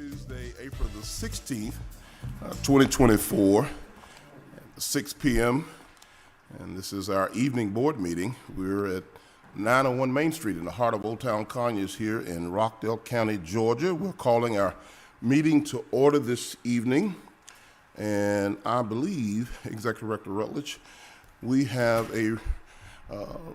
Tuesday, April the 16th, 2024, at 6 p.m., and this is our evening board meeting. We're at 901 Main Street in the heart of Old Town Conyers here in Rockdale County, Georgia. We're calling our meeting to order this evening, and I believe, Executive Director Rutledge, we have a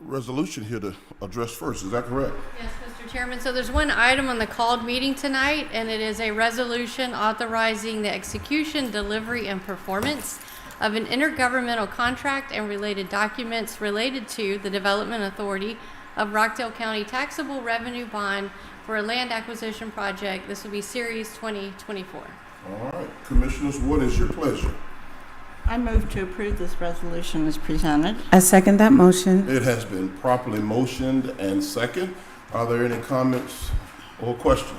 resolution here to address first. Is that correct? Yes, Mr. Chairman. So there's one item on the called meeting tonight, and it is a resolution authorizing the execution, delivery, and performance of an intergovernmental contract and related documents related to the Development Authority of Rockdale County taxable revenue bond for a land acquisition project. This will be Series 2024. All right. Commissioners, what is your pleasure? I move to approve this resolution as presented. I second that motion. It has been properly motioned and second. Are there any comments or questions?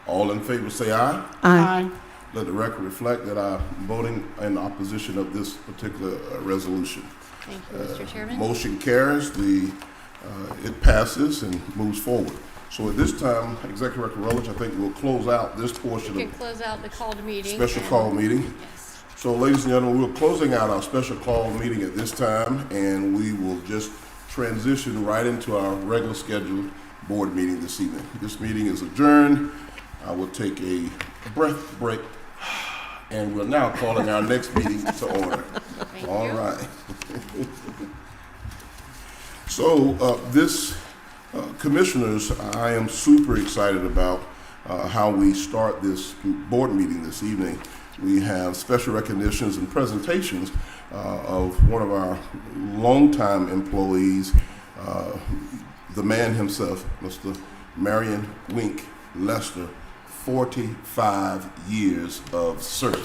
All in favor say aye. Aye. Let the record reflect that I'm voting in opposition of this particular resolution. Thank you, Mr. Chairman. Motion carries. It passes and moves forward. So at this time, Executive Director Rutledge, I think we'll close out this portion You of can close out the called meeting. special call meeting. Yes. So, ladies and gentlemen, we're closing out our special call meeting at this time, and we will just transition right into our regular scheduled board meeting this evening. This meeting is adjourned. I will take a breath break, and we're now calling our next meeting to order. Thank All you. right. So, commissioners, I am super excited about how we start this board meeting this evening. We have special recognitions and presentations of one of our longtime employees, the man himself, Mr. Marion Wink Lester, 45 years of service.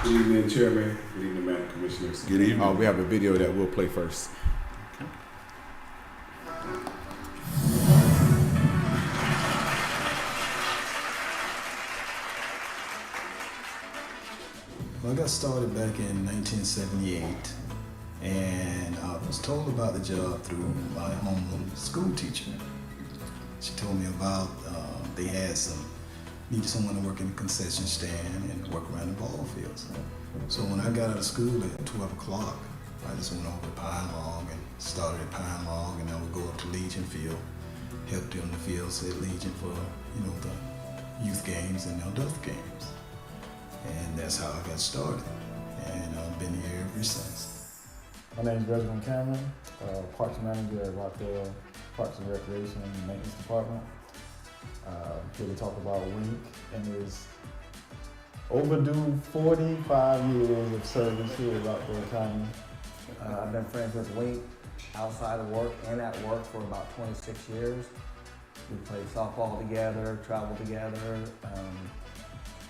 Good evening, Chairman. Good evening, Madam Commissioners. Good evening. We have a video that we'll play first. Well, I got started back in 1978, and I was told about the job through my home school teacher. She told me about they needed someone to work in the concession stand and work around the ball fields. So when I got out of school at 12 o'clock, I just went over to Pine Log and started at Pine Log, and I would go up to Legion Field, helped on the fields at Legion for, the youth games and the adult games. And that's how I got started, and I've been here ever since. My name is Reginald Cameron, Parks Manager at Rockdale Parks and Recreation and Maintenance Department. Here to talk about Wink and his overdue 45 years of service here at Rockdale County. I've been friends with Wink outside of work and at work for about 26 years. We played softball together, traveled together.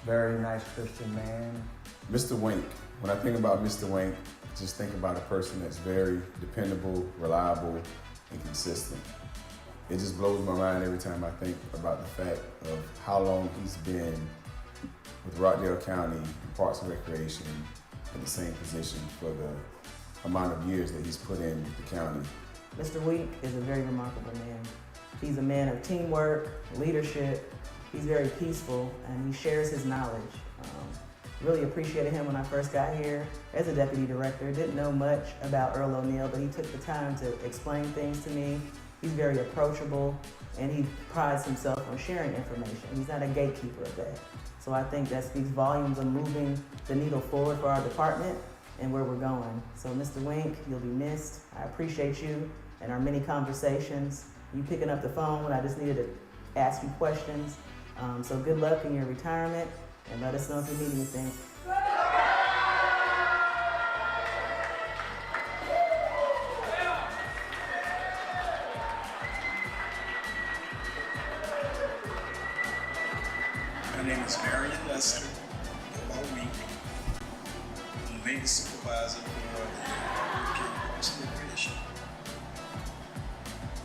Very nice Christian man. Mr. Wink. When I think about Mr. Wink, I just think about a person that's very dependable, reliable, and consistent. It just blows my mind every time I think about the fact of how long he's been with Rockdale County Parks and Recreation in the same position for the amount of years that he's put in with the county. Mr. Wink is a very remarkable man. He's a man of teamwork, leadership. He's very peaceful, and he shares his knowledge. Really appreciated him when I first got here as a deputy director. Didn't know much about Earl O'Neill, but he took the time to explain things to me. He's very approachable, and he prides himself on sharing information. He's not a gatekeeper of that. So I think that speaks volumes of moving the needle forward for our department and where we're going. So Mr. Wink, you'll be missed. I appreciate you and our many conversations. You picking up the phone when I just needed to ask you questions. So good luck in your retirement, and let us know if you need anything. My name is Marion Lester, about Wink. I'm the maintenance supervisor for the Parks and Recreation.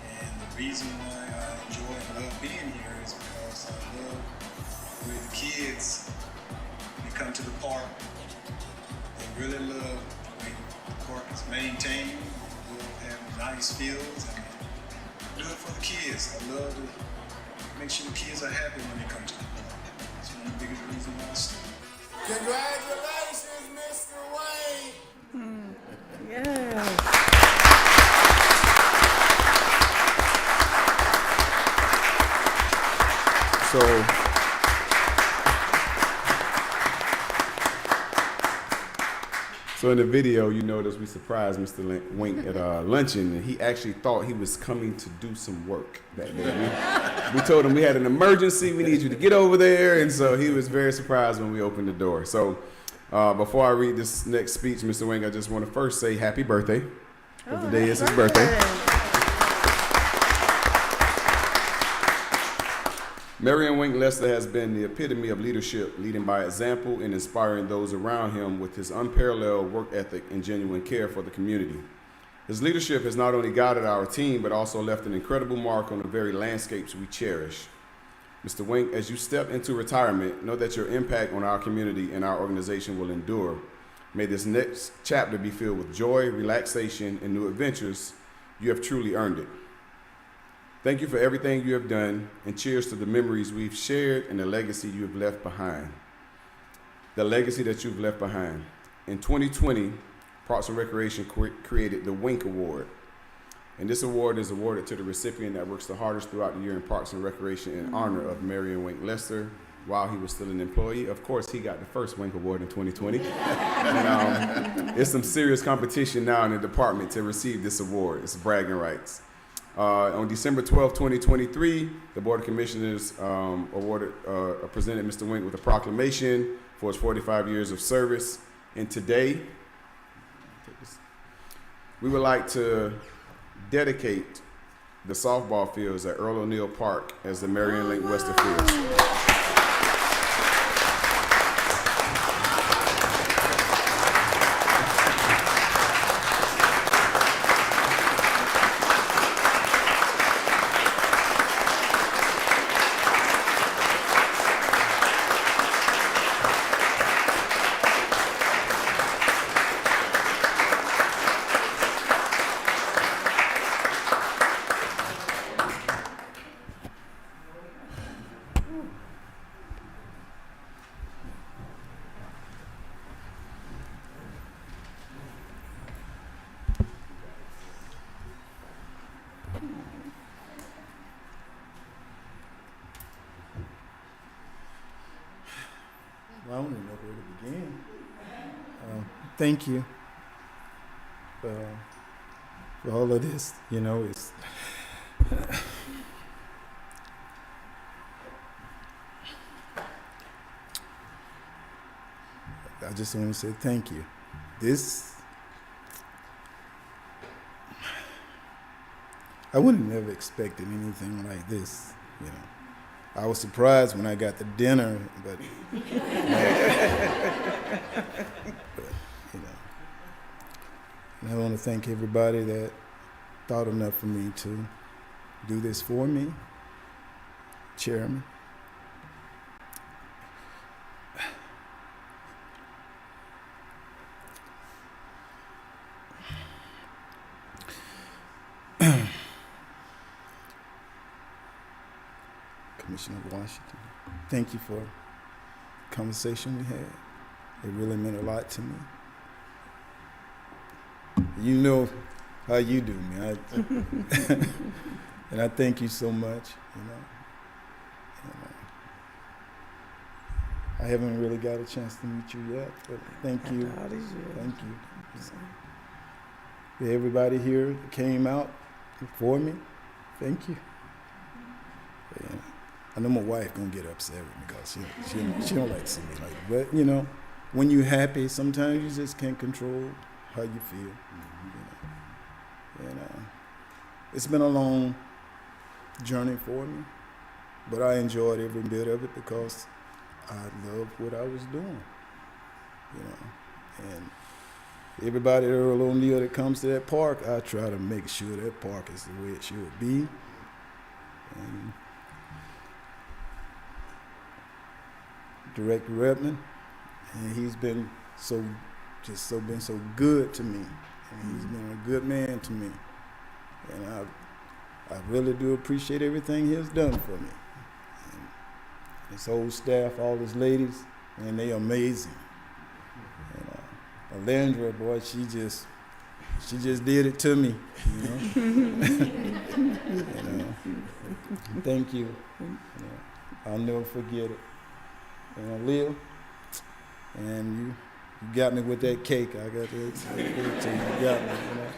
And the reason why I enjoy and love being here is because I love where the kids, they come to the park, they really love make the park is maintained, we'll have nice fields, and do it for the kids. I love to make sure the kids are happy when they come to the park. That's one of the biggest reasons why I stay. Congratulations, Mr. Wayne. So in the video, you notice we surprised Mr. Wink at luncheon, and he actually thought he was coming to do some work that day. We told him we had an emergency, we need you to get over there, and so he was very surprised when we opened the door. So before I read this next speech, Mr. Wink, I just want to first say happy birthday. The day is his birthday. Marion Wink Lester has been the epitome of leadership, leading by example and inspiring those around him with his unparalleled work ethic and genuine care for the community. His leadership has not only guided our team, but also left an incredible mark on the very landscapes we cherish. Mr. Wink, as you step into retirement, know that your impact on our community and our organization will endure. May this next chapter be filled with joy, relaxation, and new adventures. You have truly earned it. Thank you for everything you have done, and cheers to the memories we've shared and the legacy you have left behind. The legacy that you've left behind. In 2020, Parks and Recreation created the Wink Award. And this award is awarded to the recipient that works the hardest throughout the year in Parks and Recreation in honor of Marion Wink Lester while he was still an employee. Of course, he got the first Wink Award in 2020. And, it's some serious competition now in the department to receive this award. It's bragging rights. On December 12, 2023, the Board of Commissioners presented Mr. Wink with a proclamation for his 45 years of service. And today, we would like to dedicate the softball fields at Earl O'Neill Park as the Marion Wink Lester Fields. Well, I don't even know where to begin. Thank you for all of this. You know, it's I just want to say thank you. I wouldn't have never expected anything like this, you know. I was surprised when I got the dinner, but you know. And I want to thank everybody that thought enough of me to do this for me. Chairman. Commissioner Washington, thank you for the conversation we had. It really meant a lot to me. You know how you do me, and I thank you so much. You know, I haven't really got a chance to meet you yet, but thank you, thank you. To everybody here that came out for me, thank you. Yeah. I know my wife gonna get upset with me because she don't like to see me like that. But you know, when you're happy, sometimes you just can't control how you feel. You know? And it's been a long journey for me, but I enjoyed every bit of it because I loved what I was doing. You know, and everybody at Earl O'Neill that comes to that park, I try to make sure that park is the way it should be. And Director Redmond, and he's been so just been so good to me. And he's been a good man to me. And I really do appreciate everything he has done for me. And his whole staff, all his ladies, and they amazing. And Alendra, boy, she just did it to me, you know. Thank you. I'll never forget it. And Lil, and you got me with that cake. I got that cake too. You got me, you know.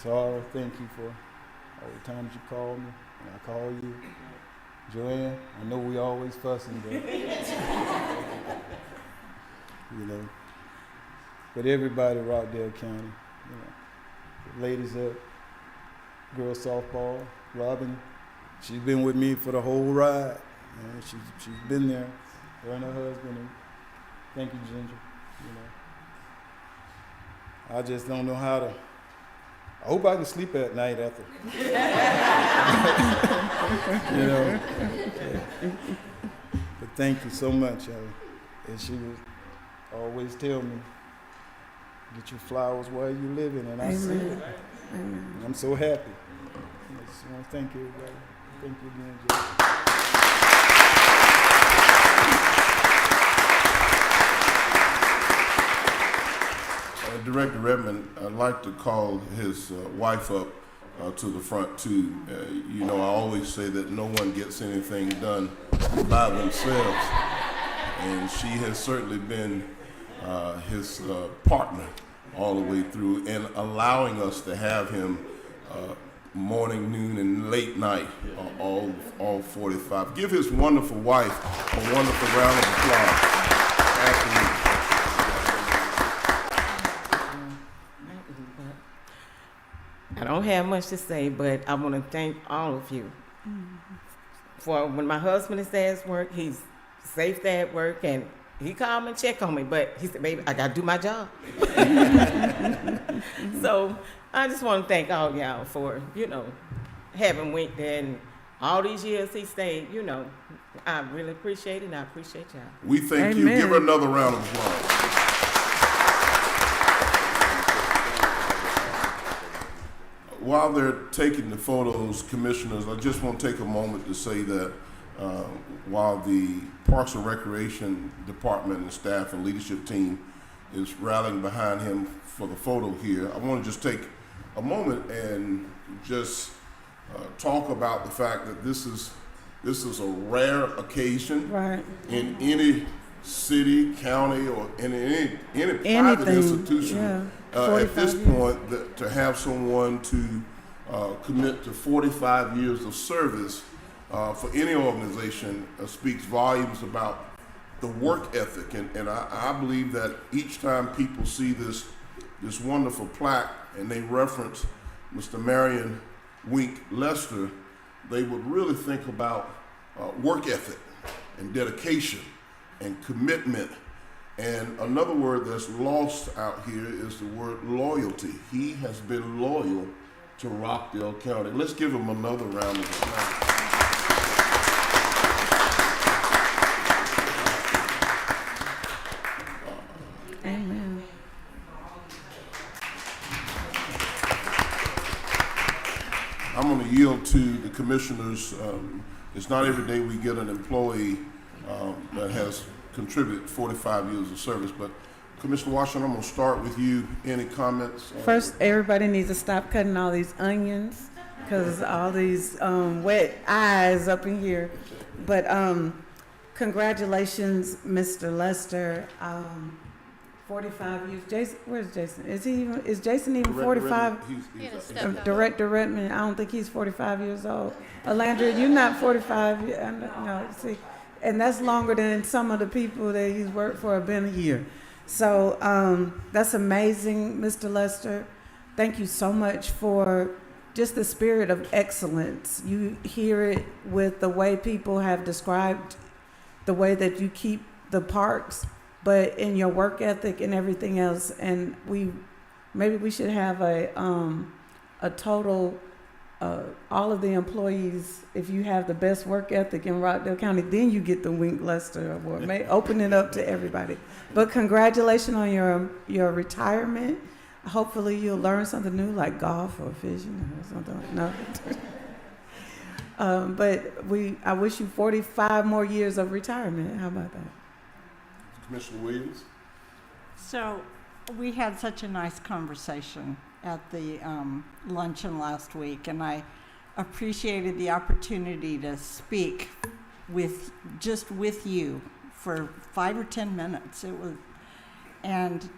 So I thank you for all the times you call me, and I call you. Joanne, I know we always fussing, but you know. But everybody, Rockdale County, you know, the ladies up, girls softball, Robin, she's been with me for the whole ride. You know, she's been there, her and her husband. And thank you, Ginger. You know, I just don't know how to. I hope I can sleep at night after. You know. But thank you so much, and she would always tell me, get your flowers while you living, and I see it. And I'm so happy. I just want to thank everybody. Thank you again, Jay. Director Redmond, I'd like to call his wife up to the front too. You know, I always say that no one gets anything done by themselves, and she has certainly been his partner all the way through, and allowing us to have him morning, noon, and late night, all 45. Give his wonderful wife a wonderful round of applause. Absolutely. I don't have much to say, but I want to thank all of you for when my husband is at work, he's safe at work, and he called me and check on me, but he said, baby, I got to do my job. So I just want to thank all y'all for, you know, having Wink there, and all these years he stayed, you know. I really appreciate it, and I appreciate y'all. We thank you. Give her another round of applause. While they're taking the photos, commissioners, I just want to take a moment to say that while the Parks and Recreation Department and staff and leadership team is rallying behind him for the photo here, I want to just take a moment and just talk about the fact that this is a rare occasion in any city, county, or in any private institution at this point, to have someone to commit to 45 years of service for any organization speaks volumes about the work ethic. And I believe that each time people see this wonderful plaque and they reference Mr. Marion Wink Lester, they would really think about work ethic and dedication and commitment. And another word that's lost out here is the word loyalty. He has been loyal to Rockdale County. Let's give him another round of applause. Amen. I'm going to yield to the commissioners. It's not every day we get an employee that has contributed 45 years of service, but Commissioner Washington, I'm going to start with you. Any comments? First, everybody needs to stop cutting all these onions because all these wet eyes up in here. But congratulations, Mr. Lester. 45 years. Jason, where's Jason? Is Jason even 45? Director Redmond, I don't think he's 45 years old. Alandra, you're not 45. No, see, and that's longer than some of the people that he's worked for have been here. So that's amazing, Mr. Lester. Thank you so much for just the spirit of excellence. You hear it with the way people have described the way that you keep the parks, but in your work ethic and everything else. And maybe we should have a total all of the employees, if you have the best work ethic in Rockdale County, then you get the Wink Lester Award. May open it up to everybody. But congratulations on your retirement. Hopefully you'll learn something new like golf or fishing or something. No. But I wish you 45 more years of retirement. How about that? Commissioner Williams? So we had such a nice conversation at the luncheon last week, and I appreciated the opportunity to speak with you for 5 or 10 minutes. And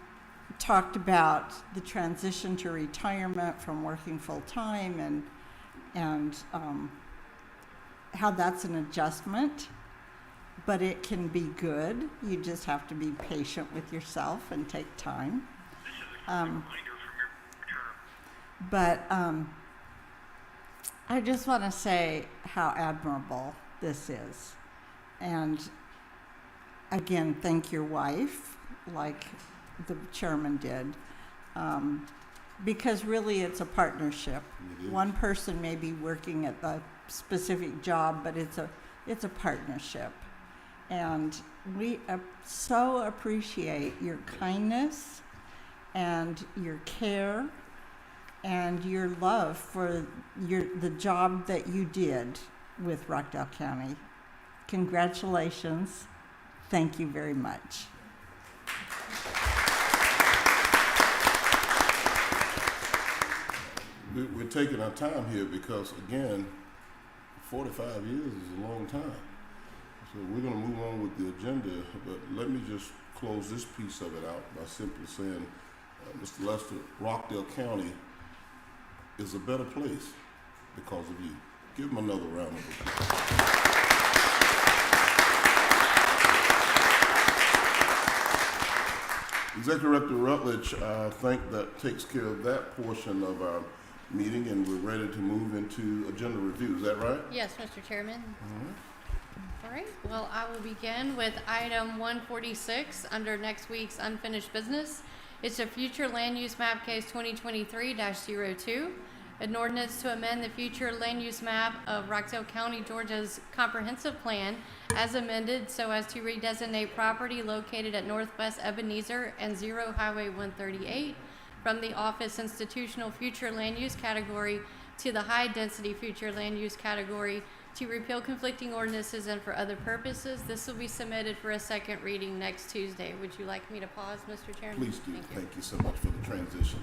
talked about the transition to retirement from working full time and how that's an adjustment, but it can be good. You just have to be patient with yourself and take time. But I just want to say how admirable this is. And again, thank your wife, like the chairman did, because really it's a partnership. One person may be working at the specific job, but it's a partnership. And we so appreciate your kindness and your care and your love for the job that you did with Rockdale County. Congratulations. Thank you very much. We're taking our time here because, again, 45 years is a long time. So we're going to move on with the agenda, but let me just close this piece of it out by simply saying, Mr. Lester, Rockdale County is a better place because of you. Give him another round of applause. Executive Director Rutledge, I think that takes care of that portion of our meeting, and we're ready to move into agenda review. Is that right? Yes, Mr. Chairman. All right. Well, I will begin with item 146 under next week's unfinished business. It's a future land use map case 2023-02, an ordinance to amend the future land use map of Rockdale County, Georgia's comprehensive plan as amended so as to redesignate property located at Northwest Ebenezer and 0 Highway 138 from the office institutional future land use category to the high density future land use category, to repeal conflicting ordinances and for other purposes. This will be submitted for a second reading next Tuesday. Would you like me to pause, Mr. Chairman? Please do. Thank you so much for the transition.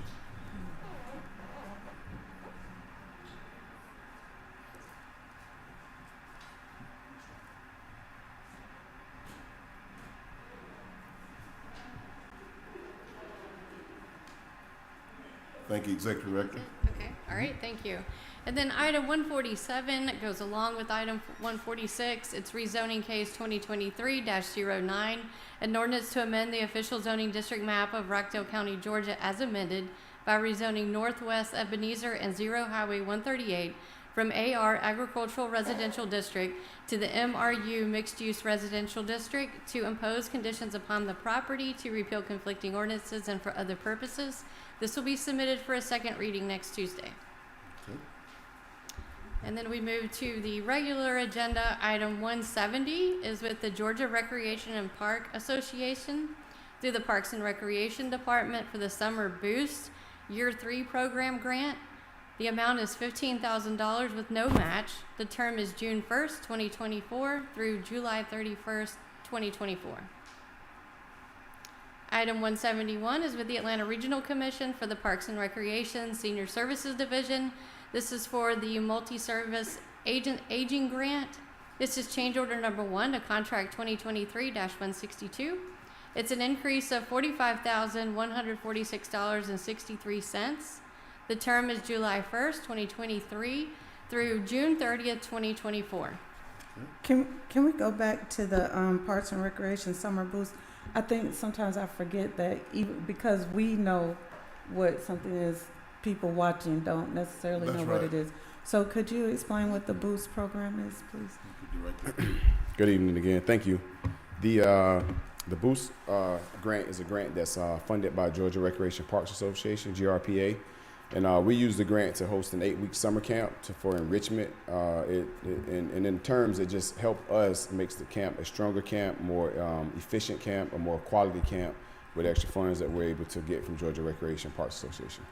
Thank you, Executive Director. Okay, all right, thank you. And then item 147 goes along with item 146. It's rezoning case 2023-09, an ordinance to amend the official zoning district map of Rockdale County, Georgia as amended by rezoning Northwest Ebenezer and 0 Highway 138 from AR Agricultural Residential District to the MRU Mixed Use Residential District, to impose conditions upon the property, to repeal conflicting ordinances and for other purposes. This will be submitted for a second reading next Tuesday. Okay. And then we move to the regular agenda. Item 170 is with the Georgia Recreation and Park Association through the Parks and Recreation Department for the Summer Boost Year 3 program grant. The amount is $15,000 with no match. The term is June 1st, 2024 through July 31st, 2024. Item 171 is with the Atlanta Regional Commission for the Parks and Recreation Senior Services Division. This is for the Multi-Service Aging Grant. This is change order number 1 to contract 2023-162. It's an increase of $45,146.63. The term is July 1st, 2023 through June 30th, 2024. Can we go back to the Parks and Recreation Summer Boost? I think sometimes I forget that even because we know what something is, people watching don't necessarily know what it is. So could you explain what the Boost program is, please? Good evening again. Thank you. The Boost grant is a grant that's funded by Georgia Recreation Parks Association, GRPA. And we use the grant to host an 8-week summer camp for enrichment. And in terms, it just helped us makes the camp a stronger camp, more efficient camp, a more quality camp with extra funds that we're able to get from Georgia Recreation Parks Association.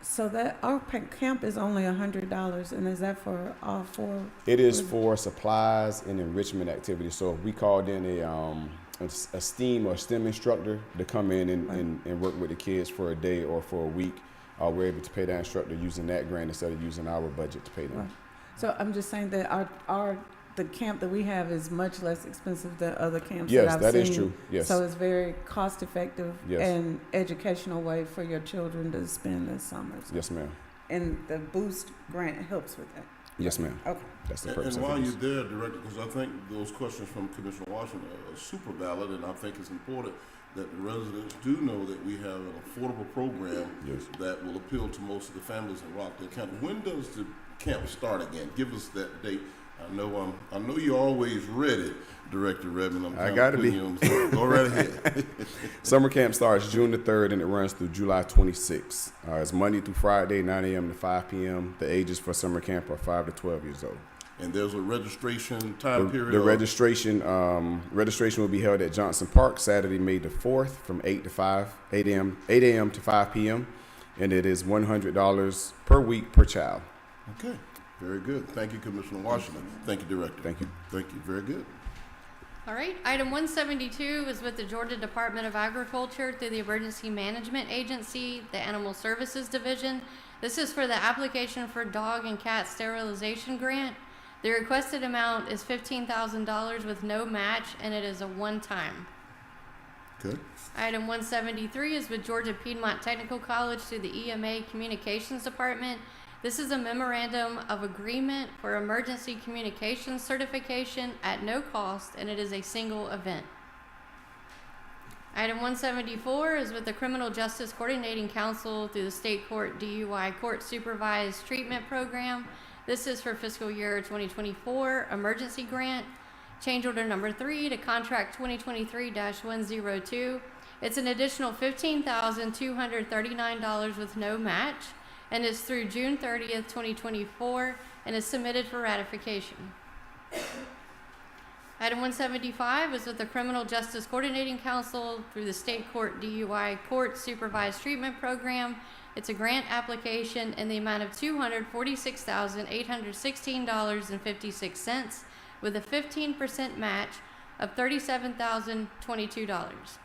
So that our camp is only $100, and is that for all 4? It is for supplies and enrichment activities. So if we called in a STEAM or STEM instructor to come in and work with the kids for a day or for a week, we're able to pay that instructor using that grant instead of using our budget to pay them. Right. So I'm just saying that the camp that we have is much less expensive than other camps Yes, that I've that seen. is true. Yes. So it's very cost effective Yes. and educational way for your children to spend their summers. Yes, ma'am. And the Boost grant helps with that. Yes, ma'am. Okay. That's the purpose And of while it. you're there, Director, because I think those questions from Commissioner Washington are super valid, and I think it's important that the residents do know that we have an affordable program Yes. that will appeal to most of the families in Rockdale County. When does the camp start again? Give us that date. I know you're always ready, Director Redmond. I gotta be. Go right ahead. Summer camp starts June the 3rd and it runs through July 26th. It's Monday through Friday, 9 a.m. to 5 p.m. The ages for summer camp are 5 to 12 years old. And there's a registration time period? The registration will be held at Johnson Park Saturday, May the 4th from 8 a.m. to 5 p.m. And it is $100 per week per child. Okay, very good. Thank you, Commissioner Washington. Thank you, Director. Thank you. Thank you, very good. All right, item 172 is with the Georgia Department of Agriculture through the Emergency Management Agency, the Animal Services Division. This is for the application for dog and cat sterilization grant. The requested amount is $15,000 with no match, and it is a one-time. Good. Item 173 is with Georgia Piedmont Technical College through the EMA Communications Department. This is a memorandum of agreement for emergency communications certification at no cost, and it is a single event. Item 174 is with the Criminal Justice Coordinating Council through the State Court DUI Court Supervised Treatment Program. This is for fiscal year 2024 emergency grant. Change order number 3 to contract 2023-102. It's an additional $15,239 with no match, and it's through June 30th, 2024, and is submitted for ratification. Item 175 is with the Criminal Justice Coordinating Council through the State Court DUI Court Supervised Treatment Program. It's a grant application in the amount of $246,816.56 with a 15% match of $37,022.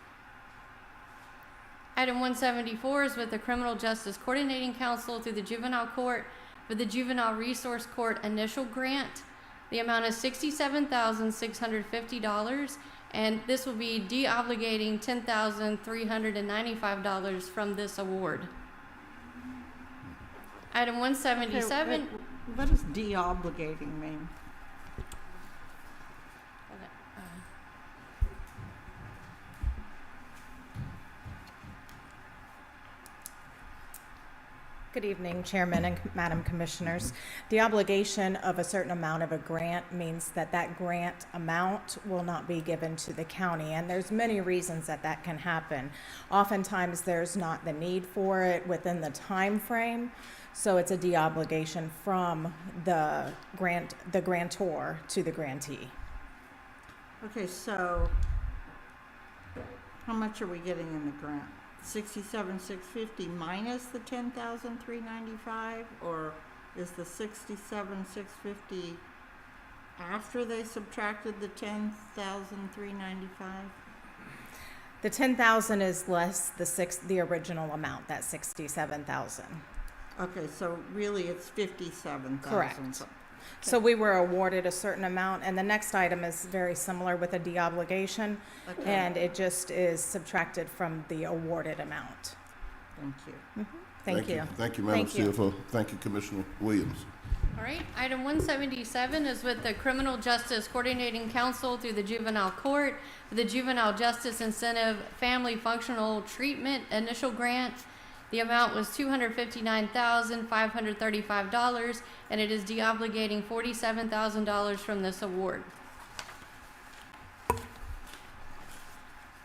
Item 174 is with the Criminal Justice Coordinating Council through the Juvenile Court for the Juvenile Resource Court initial grant. The amount is $67,650, and this will be de-obligating $10,395 from this award. Item 177. Okay, what does de-obligating mean? Good evening, Chairman and Madam Commissioners. The obligation of a certain amount of a grant means that that grant amount will not be given to the county, and there's many reasons that that can happen. Oftentimes, there's not the need for it within the time frame, so it's a de-obligation from the grantor to the grantee. Okay, so how much are we getting in the grant? $67,650 minus the $10,395, or is the $67,650 after they subtracted the $10,395? The $10,000 is less the original amount, that $67,000. Okay, so really it's $57,000. Correct. So we were awarded a certain amount, and the next item is very similar with a de-obligation, Okay. and it just is subtracted from the awarded amount. Thank you. Thank you. Thank you, Madam Thank you. CFO. Thank you, Commissioner Williams. All right, item 177 is with the Criminal Justice Coordinating Council through the Juvenile Court for the Juvenile Justice Incentive Family Functional Treatment Initial Grant. The amount was $259,535, and it is de-obligating $47,000 from this award.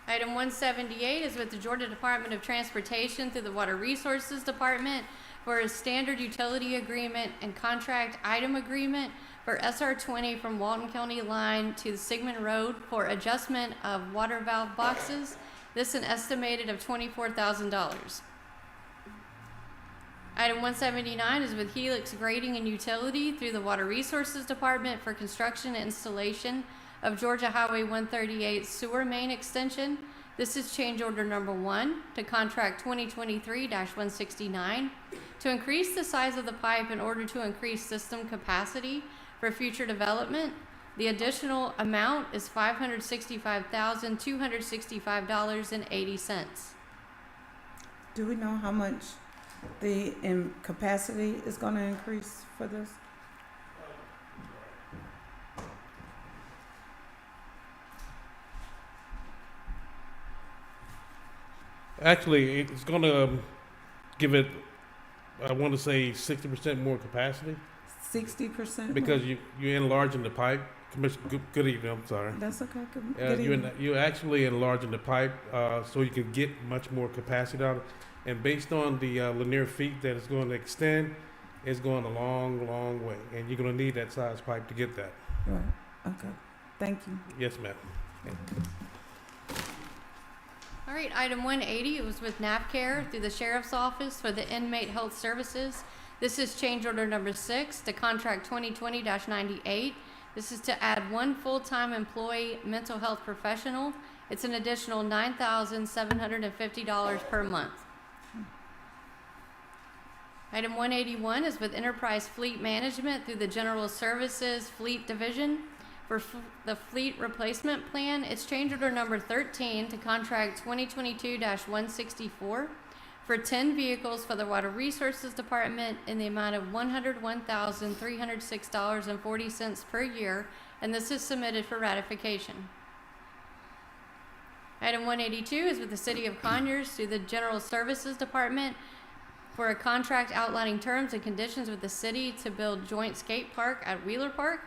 Item 178 is with the Georgia Department of Transportation through the Water Resources Department for a standard utility agreement and contract item agreement for SR 20 from Walton County Line to Sigmund Road for adjustment of water valve boxes. This an estimated of $24,000. Item 179 is with Helix Grading and Utility through the Water Resources Department for construction and installation of Georgia Highway 138 sewer main extension. This is change order number 1 to contract 2023-169 to increase the size of the pipe in order to increase system capacity for future development. The additional amount is $565,265.80. Do we know how much the capacity is going to increase for this? Actually, it's going to give it, I want to say 60% more capacity 60%? because you're enlarging the pipe. Commissioner, good evening, I'm sorry. That's okay. Good evening. You're actually enlarging the pipe so you can get much more capacity out of it. And based on the linear feet that it's going to extend, it's going a long, long way. And you're going to need that size pipe to get that. Right. Okay. Thank you. Yes, ma'am. All right, item 180, it was with NAPCare through the Sheriff's Office for the Inmate Health Services. This is change order number 6 to contract 2020-98. This is to add 1 full-time employee mental health professional. It's an additional $9,750 per month. Item 181 is with Enterprise Fleet Management through the General Services Fleet Division for the Fleet Replacement Plan. It's change order number 13 to contract 2022-164 for 10 vehicles for the Water Resources Department in the amount of $101,306.40 per year, and this is submitted for ratification. Item 182 is with the City of Conyers through the General Services Department for a contract outlining terms and conditions with the city to build joint skate park at Wheeler Park.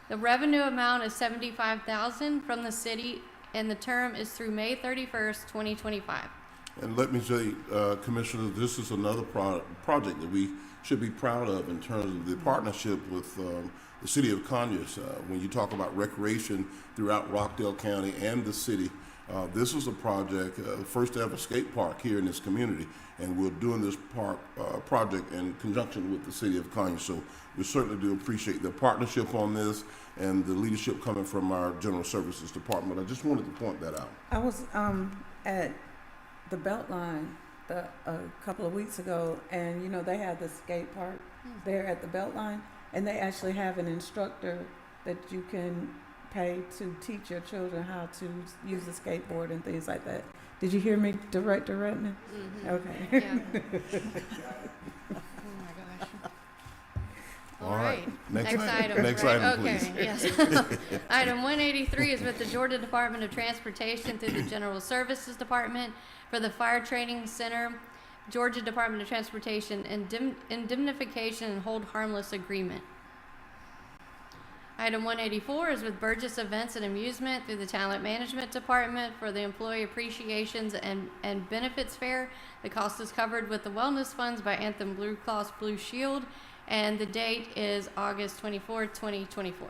The revenue amount is $75,000 from the city, and the term is through May 31st, 2025. And let me say, Commissioner, this is another project that we should be proud of in terms of the partnership with the City of Conyers. When you talk about recreation throughout Rockdale County and the city, this was a project, first ever skate park here in this community, and we're doing this project in conjunction with the City of Conyers. So we certainly do appreciate the partnership on this and the leadership coming from our General Services Department. I just wanted to point that out. I was at the Beltline a couple of weeks ago, and you know they have the skate park there at the Beltline, and they actually have an instructor that you can pay to teach your children how to use the skateboard and things like that. Did you hear me, Director Redmond? Mm-hmm. Okay. Yeah. Oh my gosh. All right. Next item. Next right? item, okay. please. Yes. Item 183 is with the Georgia Department of Transportation through the General Services Department for the Fire Training Center, Georgia Department of Transportation indemnification and hold harmless agreement. Item 184 is with Burgess Events and Amusement through the Talent Management Department for the Employee Appreciations and Benefits Fair. The cost is covered with the wellness funds by Anthem Blue Cross Blue Shield, and the date is August 24, 2024.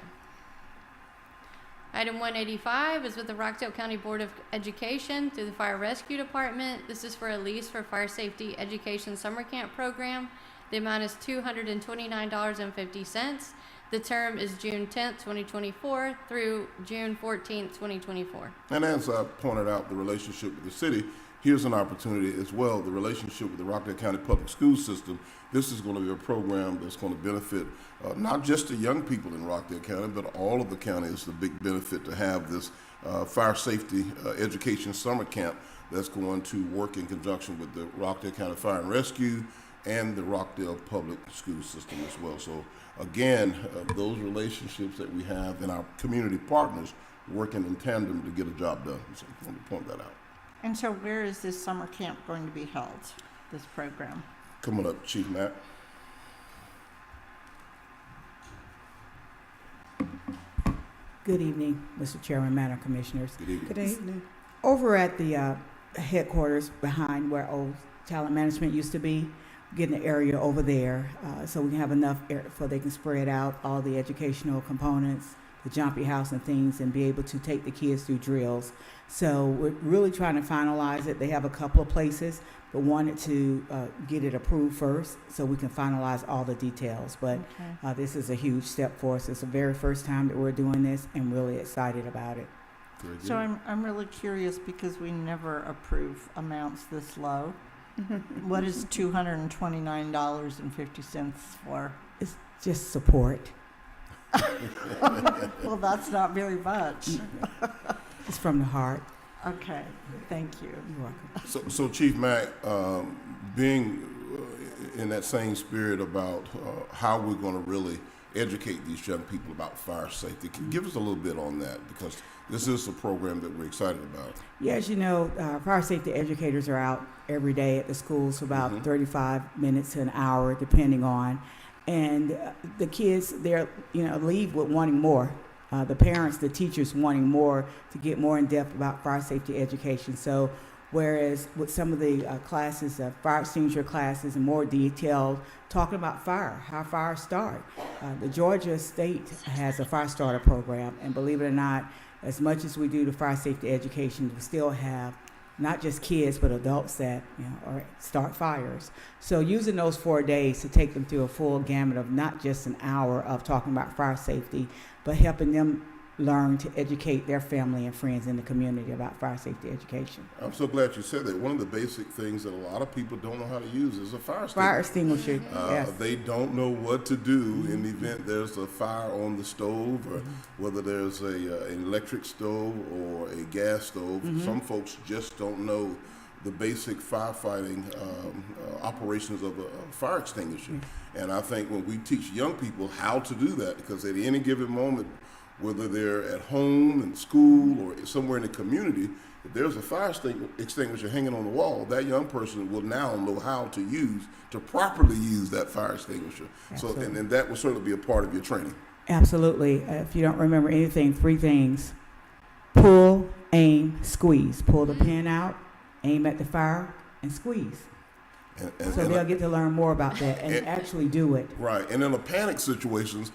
Item 185 is with the Rockdale County Board of Education through the Fire Rescue Department. This is for a lease for Fire Safety Education Summer Camp Program. The amount is $229.50. The term is June 10th, 2024 through June 14th, 2024. And as I pointed out, the relationship with the city, here's an opportunity as well, the relationship with the Rockdale County Public School System. This is going to be a program that's going to benefit not just the young people in Rockdale County, but all of the county. It's a big benefit to have this fire safety education summer camp that's going to work in conjunction with the Rockdale County Fire and Rescue and the Rockdale Public School System as well. So again, those relationships that we have in our community partners working in tandem to get a job done. So I want to point that out. And so where is this summer camp going to be held, this program? Come on up, Chief Matt. Good evening, Mr. Chairman, Madam Commissioners. Good evening. Good evening. Over at the headquarters behind where old Talent Management used to be, getting the area over there so we can have enough air so they can spread out all the educational components, the jumpy house and things, and be able to take the kids through drills. So we're really trying to finalize it. They have a couple of places, but wanted to get it approved first so we can finalize all the details. But this is a huge step for us. It's the very first time that we're doing this, and really excited about it. So I'm really curious because we never approve amounts this low. What is $229.50 for? It's just support. Well, that's not very much. It's from the heart. Okay, thank you. You're welcome. So Chief Mack, being in that same spirit about how we're going to really educate these young people about fire safety, can you give us a little bit on that, because this is a program that we're excited about. Yeah, as you know, fire safety educators are out every day at the schools for about 35 minutes to an hour, depending on. And the kids, they're, leave with wanting more. The parents, the teachers wanting more to get more in depth about fire safety education. So whereas with some of the classes, fire extinguisher classes, and more detailed, talking about fire, how fires start. The Georgia State has a fire starter program, and believe it or not, as much as we do the fire safety education, we still have not just kids, but adults that start fires. So using those 4 days to take them through a full gamut of not just an hour of talking about fire safety, but helping them learn to educate their family and friends in the community about fire safety education. I'm so glad you said that. One of the basic things that a lot of people don't know how to use is a fire extinguisher. Fire extinguisher, yes. They don't know what to do in the event there's a fire on the stove, or whether there's an electric stove or a gas stove. Some folks just don't know the basic firefighting operations of a fire extinguisher. And I think when we teach young people how to do that, because at any given moment, whether they're at home, in school, or somewhere in the community, if there's a fire extinguisher hanging on the wall, that young person will now know how to properly use that fire extinguisher. Absolutely. So, and that will certainly be a part of your training. Absolutely. If you don't remember anything, 3 things: pull, aim, squeeze. Pull the pin out, aim at the fire, and squeeze. So they'll get to learn more about that and actually do it. Right. And in the panic situations,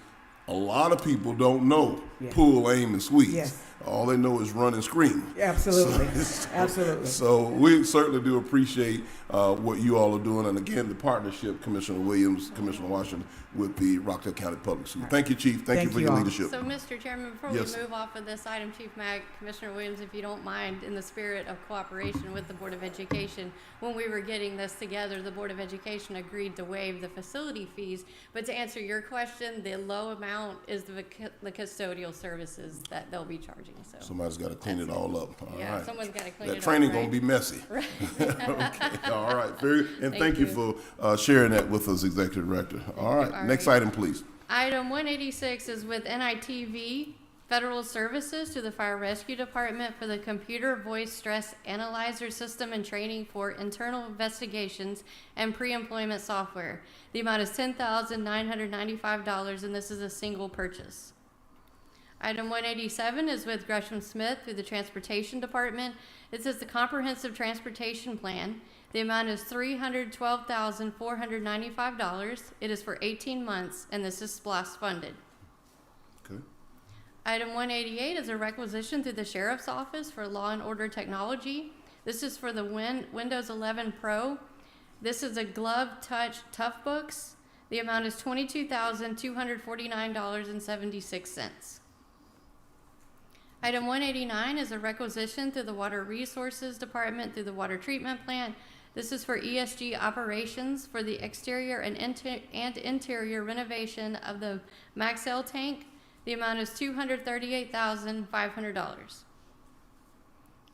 a lot of people don't know pull, aim, and squeeze. Yes. All they know is run and scream. Absolutely. Absolutely. So we certainly do appreciate what you all are doing. And again, the partnership, Commissioner Williams, Commissioner Washington, with the Rockdale County Public Schools. Thank you, Chief. Thank you for your all. leadership. So, Mr. Chairman, before we move off of this item, Chief Mack, Commissioner Williams, if you don't mind, in the spirit of cooperation with the Board of Education, when we were getting this together, the Board of Education agreed to waive the facility fees. But to answer your question, the low amount is the custodial services that they'll be charging. So somebody's got to clean it all up. All right. Someone's got to clean it up. That training right? going to be messy. Right. Okay. All right. Thank you for sharing that with us, Executive Director. All right. Next item, please. Item 186 is with NITV Federal Services to the Fire Rescue Department for the Computer Voice Stress Analyzer System and training for internal investigations and pre-employment software. The amount is $10,995, and this is a single purchase. Item 187 is with Gresham Smith through the Transportation Department. This is the Comprehensive Transportation Plan. The amount is $312,495. It is for 18 months, and this is SPLOST funded. Okay. Item 188 is a requisition through the Sheriff's Office for Law and Order Technology. This is for the Windows 11 Pro. This is a Glove Touch Tough Books. The amount is $22,249.76. Item 189 is a requisition through the Water Resources Department through the Water Treatment Plant. This is for ESG operations for the exterior and interior renovation of the Maxell tank. The amount is $238,500.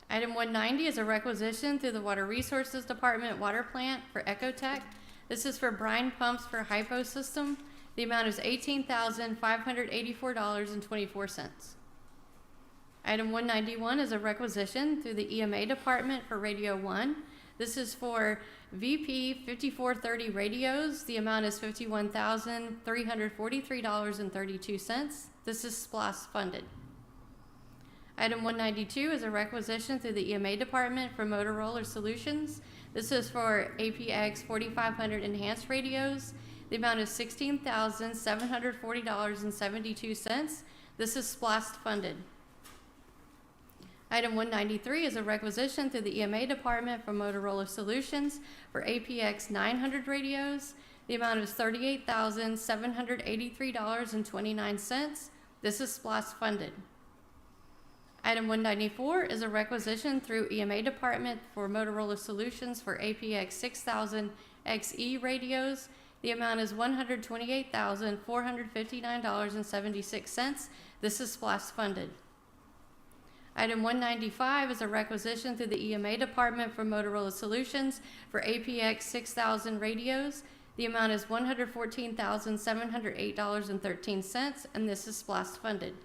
Item 190 is a requisition through the Water Resources Department Water Plant for Ecotech. This is for brine pumps for hypo system. The amount is $18,584.24. Item 191 is a requisition through the EMA Department for Radio 1. This is for VP 5430 radios. The amount is $51,343.32. This is SPLOST funded. Item 192 is a requisition through the EMA Department for Motorola Solutions. This is for APX 4500 enhanced radios. The amount is $16,740.72. This is SPLOST funded. Item 193 is a requisition through the EMA Department for Motorola Solutions for APX 900 radios. The amount is $38,783.29. This is SPLOST funded. Item 194 is a requisition through EMA Department for Motorola Solutions for APX 6000 XE radios. The amount is $128,459.76. This is SPLOST funded. Item 195 is a requisition through the EMA Department for Motorola Solutions for APX 6000 radios. The amount is $114,708.13, and this is SPLOST funded.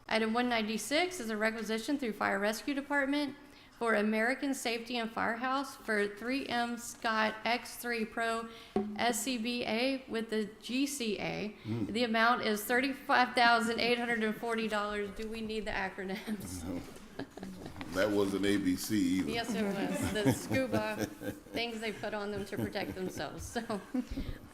Item 196 is a requisition through Fire Rescue Department for American Safety and Firehouse for 3M Scott X3 Pro SCBA with the GCA. The amount is $35,840. Do we need the acronyms? No. That wasn't ABC either. Yes, it was. The scuba things they put on them to protect themselves. So,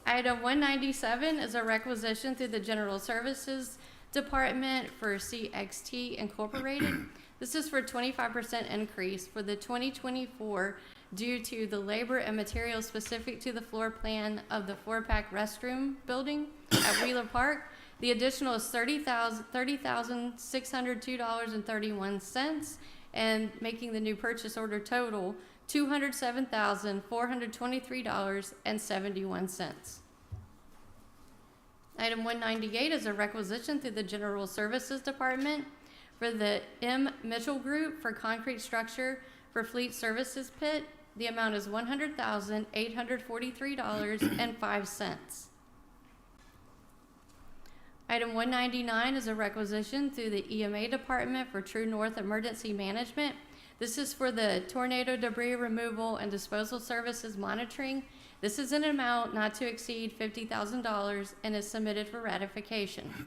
item 197 is a requisition through the General Services Department for CXT Incorporated. This is for 25% increase for the 2024 due to the labor and materials specific to the floor plan of the 4-pack restroom building at Wheeler Park. The additional is $30,602.31, and making the new purchase order total $207,423.71. Item 198 is a requisition through the General Services Department for the M. Mitchell Group for concrete structure for Fleet Services Pit. The amount is $100,843.05. Item 199 is a requisition through the EMA Department for True North Emergency Management. This is for the tornado debris removal and disposal services monitoring. This is an amount not to exceed $50,000 and is submitted for ratification.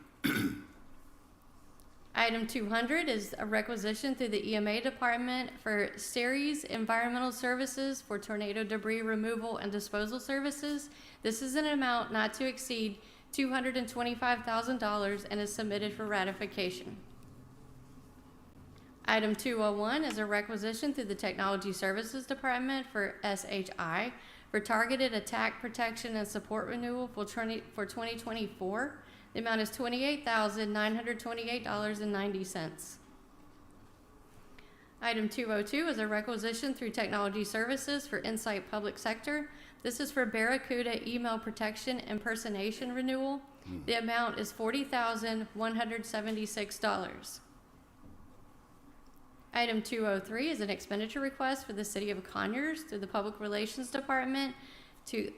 Item 200 is a requisition through the EMA Department for Ceres Environmental Services for tornado debris removal and disposal services. This is an amount not to exceed $225,000 and is submitted for ratification. Item 201 is a requisition through the Technology Services Department for SHI for targeted attack protection and support renewal for 2024. The amount is $28,928.90. Item 202 is a requisition through Technology Services for Insight Public Sector. This is for Barracuda email protection impersonation renewal. The amount is $40,176. Item 203 is an expenditure request for the City of Conyers through the Public Relations Department.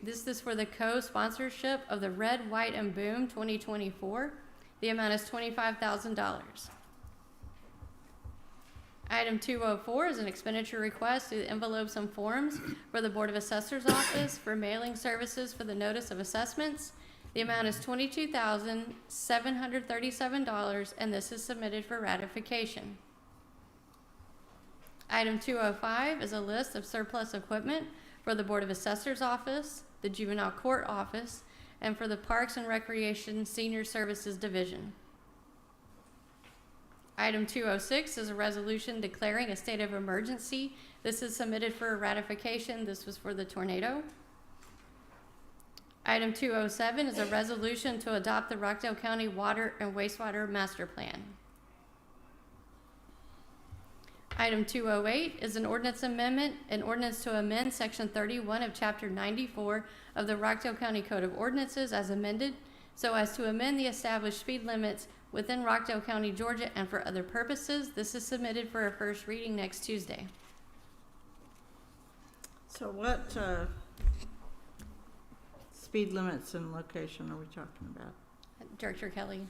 This is for the co-sponsorship of the Red, White, and Boom 2024. The amount is $25,000. Item 204 is an expenditure request through the envelopes and forms for the Board of Assessors Office for mailing services for the Notice of Assessments. The amount is $22,737, and this is submitted for ratification. Item 205 is a list of surplus equipment for the Board of Assessors Office, the Juvenile Court Office, and for the Parks and Recreation Senior Services Division. Item 206 is a resolution declaring a state of emergency. This is submitted for ratification. This was for the tornado. Item 207 is a resolution to adopt the Rockdale County Water and Wastewater Master Plan. Item 208 is an ordinance amendment, an ordinance to amend Section 31 of Chapter 94 of the Rockdale County Code of Ordinances as amended, so as to amend the established speed limits within Rockdale County, Georgia, and for other purposes. This is submitted for a first reading next Tuesday. So what speed limits and location are we talking about? Director Kelly.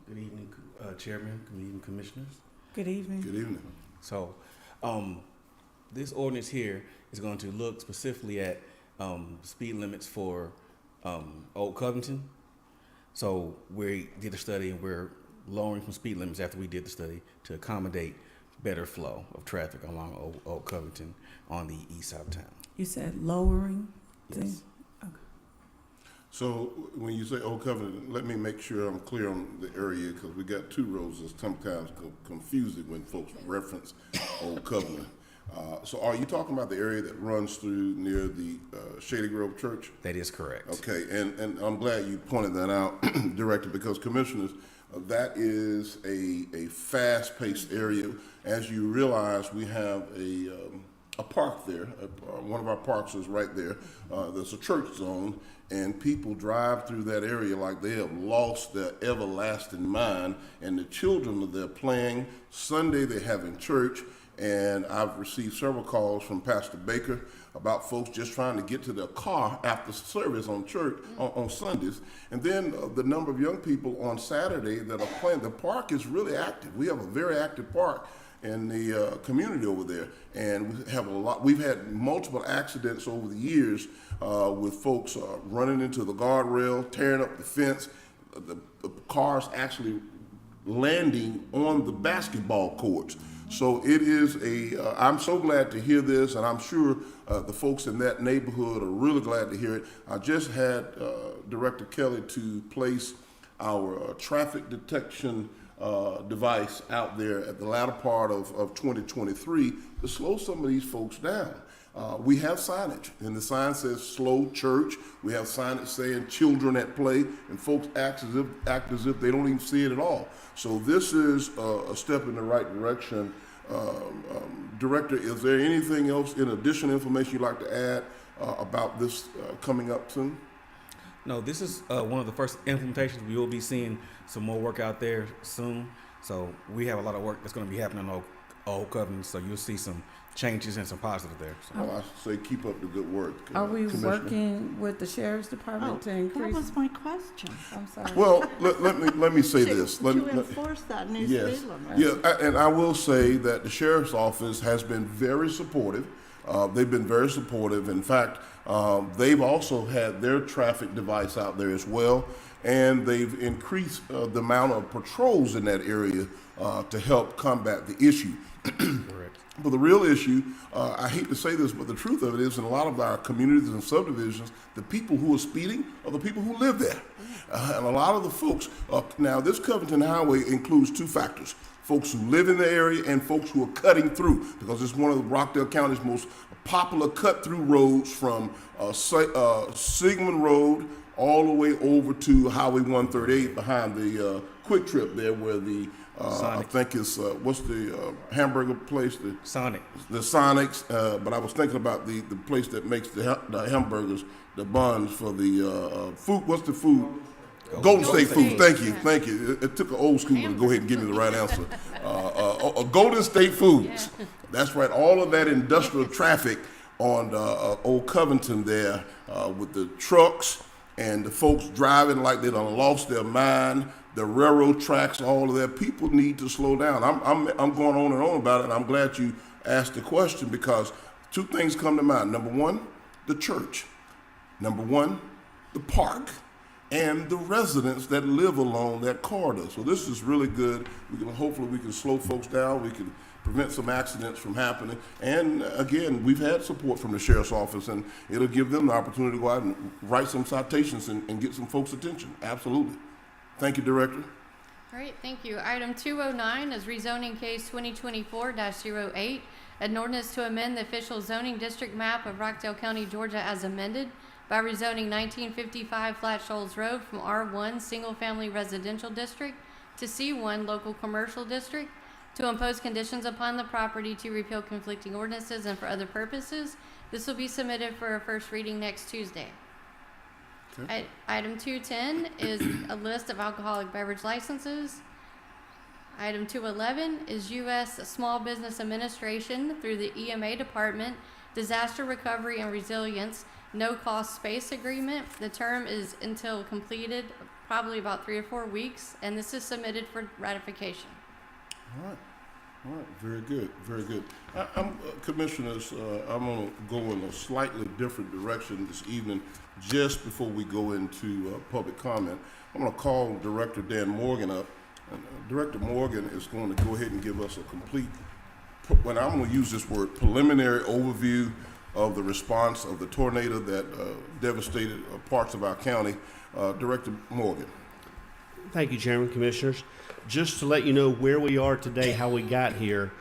Good evening, Chairman. Good evening, Commissioners. Good evening. Good evening. So, This ordinance here is going to look specifically at speed limits for Old Covington. So we did a study and we're lowering some speed limits after we did the study to accommodate better flow of traffic along Old Covington on the east side of town. You said lowering? Yes. So when you say Old Covenant, let me make sure I'm clear on the area, because we got two roads that's sometimes confusing when folks reference Old Covenant. So are you talking about the area that runs through near the Shady Grove Church? That is correct. Okay, and I'm glad you pointed that out, Director, because Commissioners, that is a fast-paced area. As you realize, we have a park there. One of our parks is right there. There's a church zone, and people drive through that area like they have lost their everlasting mind, and the children are there playing. Sunday they're having church, and I've received several calls from Pastor Baker about folks just trying to get to their car after service on church on Sundays. And then the number of young people on Saturday that are playing. The park is really active. We have a very active park in the community over there, and we have a lot. We've had multiple accidents over the years with folks running into the guardrail, tearing up the fence, the cars actually landing on the basketball courts. So it is I'm so glad to hear this, and I'm sure the folks in that neighborhood are really glad to hear it. I just had Director Kelly to place our traffic detection device out there at the latter part of 2023 to slow some of these folks down. We have signage, and the sign says slow church. We have signage saying children at play, and folks act as if they don't even see it at all. So this is a step in the right direction. Director, is there anything else in additional information you'd like to add about this coming up soon? No, this is one of the first implementations. We will be seeing some more work out there soon. So we have a lot of work that's going to be happening on Old Covenant. So you'll see some changes and some positive there. So. Well, I say keep up the good work. Are we working with the Sheriff's Department to increase? That was my question. I'm sorry. Well, let me say this. To enforce that new speed limit. Yeah, and I will say that the Sheriff's Office has been very supportive. They've been very supportive. In fact, they've also had their traffic device out there as well, and they've increased the amount of patrols in that area to help combat the issue. Correct. But the real issue, I hate to say this, but the truth of it is, in a lot of our communities and subdivisions, the people who are speeding are the people who live there. And a lot of the folks, now this Covington Highway includes two factors: folks who live in the area and folks who are cutting through, because it's one of Rockdale County's most popular cut-through roads from Sigmund Road all the way over to Highway 138 behind the Quick Trip there, where the I think it's what's the hamburger place? The Sonic. The Sonics. But I was thinking about the place that makes the hamburgers, the buns for the food. What's the food? Golden State Foods. Thank you. It took an old school to go ahead and give me the right answer. Golden State Foods. Yeah. That's right. All of that industrial traffic on Old Covington there with the trucks and the folks driving like they done lost their mind. The railroad tracks, all of that. People need to slow down. I'm going on and on about it, and I'm glad you asked the question, because two things come to mind. Number one, the church. Number one, the park, and the residents that live along that corridor. So this is really good. Hopefully we can slow folks down. We can prevent some accidents from happening. And again, we've had support from the Sheriff's Office, and it'll give them the opportunity to go out and write some citations and get some folks' attention. Absolutely. Thank you, Director. All right, thank you. Item 209 is rezoning case 2024-08, an ordinance to amend the official zoning district map of Rockdale County, Georgia as amended by rezoning 1955 Flat Shoals Road from R1 Single Family Residential District to C1 Local Commercial District, to impose conditions upon the property, to repeal conflicting ordinances, and for other purposes. This will be submitted for a first reading next Tuesday. Okay. Item 210 is a list of alcoholic beverage licenses. Item 211 is U.S. Small Business Administration through the EMA Department Disaster Recovery and Resilience No-Cost Space Agreement. The term is until completed, probably about 3 or 4 weeks, and this is submitted for ratification. All right. All right, very good, very good. Commissioners, I'm going to go in a slightly different direction this evening just before we go into public comment. I'm going to call Director Dan Morgan up. And, Director Morgan is going to go ahead and give us a complete, when I'm going to use this word, preliminary overview of the response of the tornado that devastated parts of our county. Director Morgan. Thank you, Chairman, Commissioners. Just to let you know where we are today, how we got here,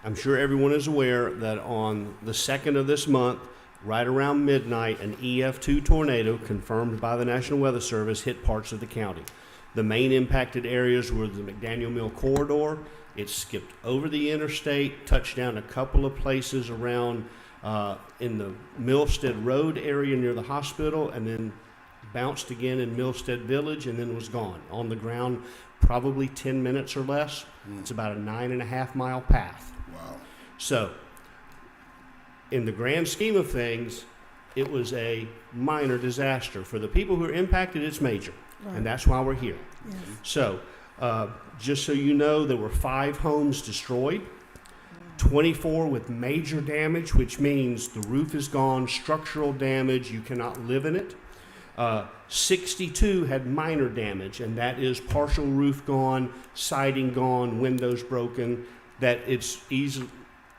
I'm sure everyone is aware that on the 2nd of this month, right around midnight, an EF2 tornado confirmed by the National Weather Service hit parts of the county. The main impacted areas were the McDaniel Mill corridor. It skipped over the interstate, touched down a couple of places around in the Millstead Road area near the hospital, and then bounced again in Millstead Village, and then was gone. On the ground, probably 10 minutes or less. It's about a 9.5 mile path. Wow. So, in the grand scheme of things, it was a minor disaster. For the people who are impacted, it's major. Right. And that's why we're here. Yes. So, just so you know, there were 5 homes destroyed, 24 with major damage, which means the roof is gone, structural damage, you cannot live in it. 62 had minor damage, and that is partial roof gone, siding gone, windows broken, that it is